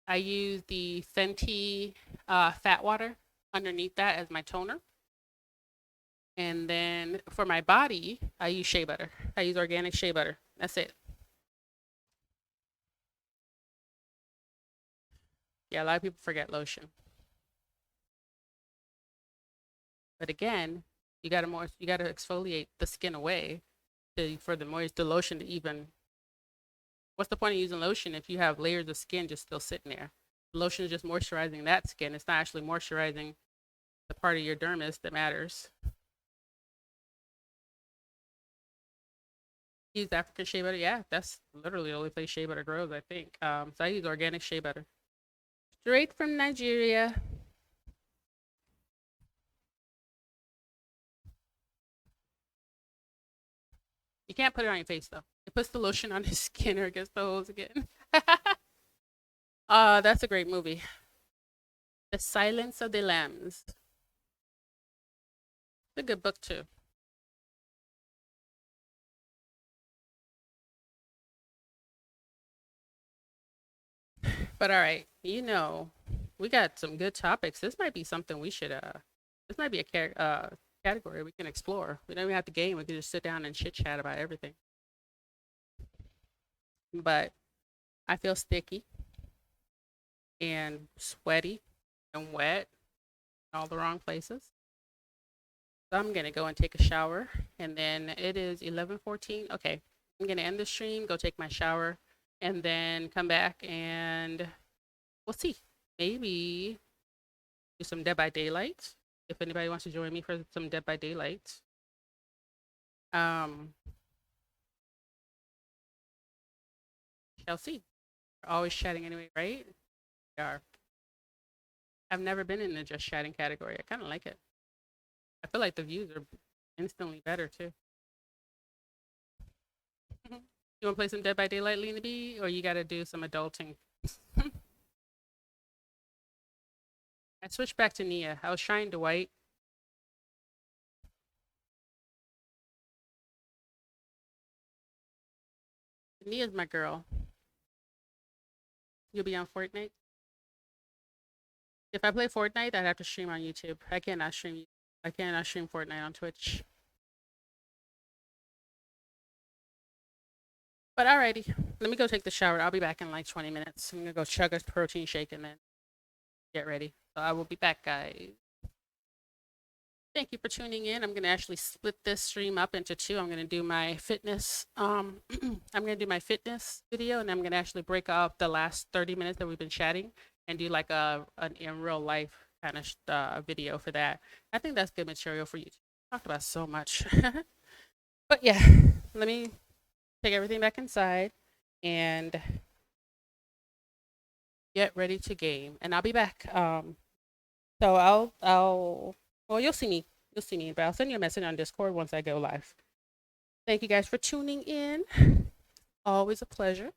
I use the Fenty Fat Water underneath that as my toner. And then for my body, I use shea butter. I use organic shea butter. That's it. Yeah, a lot of people forget lotion. But again, you gotta exfoliate the skin away for the lotion to even. What's the point of using lotion if you have layers of skin just still sitting there? The lotion is just moisturizing that skin. It's not actually moisturizing the part of your dermis that matters. Use African shea butter. Yeah, that's literally the only place shea butter grows, I think. So I use organic shea butter. Straight from Nigeria. You can't put it on your face though. It puts the lotion on his skin or it gets the hose again. That's a great movie. The Silence of the Lambs. It's a good book too. But all right, we got some good topics. This might be something we should this might be a category we can explore. We don't even have to game. We can just sit down and chit chat about everything. But I feel sticky and sweaty and wet in all the wrong places. So I'm gonna go and take a shower, and then it is 11:14. Okay, I'm gonna end the stream, go take my shower, and then come back and we'll see. Maybe do some Dead by Daylight. If anybody wants to join me for some Dead by Daylight. Shall see. We're always chatting anyway, right? We are. I've never been in the just chatting category. I kind of like it. I feel like the views are instantly better too. You want to play some Dead by Daylight, Lena B, or you got to do some adulting? I switched back to Nia. I was trying to white. Nia's my girl. You'll be on Fortnite? If I play Fortnite, I'd have to stream on YouTube. I cannot stream Fortnite on Twitch. But alrighty, let me go take the shower. I'll be back in like 20 minutes. I'm gonna go chug a protein shake and then get ready. So I will be back, guys. Thank you for tuning in. I'm gonna actually split this stream up into two. I'm gonna do my fitness. I'm gonna do my fitness video, and I'm gonna actually break up the last 30 minutes that we've been chatting and do like an in real life kind of video for that. I think that's good material for you. Talked about so much, but yeah, let me take everything back inside and get ready to game, and I'll be back. So well, you'll see me, but I'll send you a message on Discord once I go live. Thank you guys for tuning in. Always a pleasure.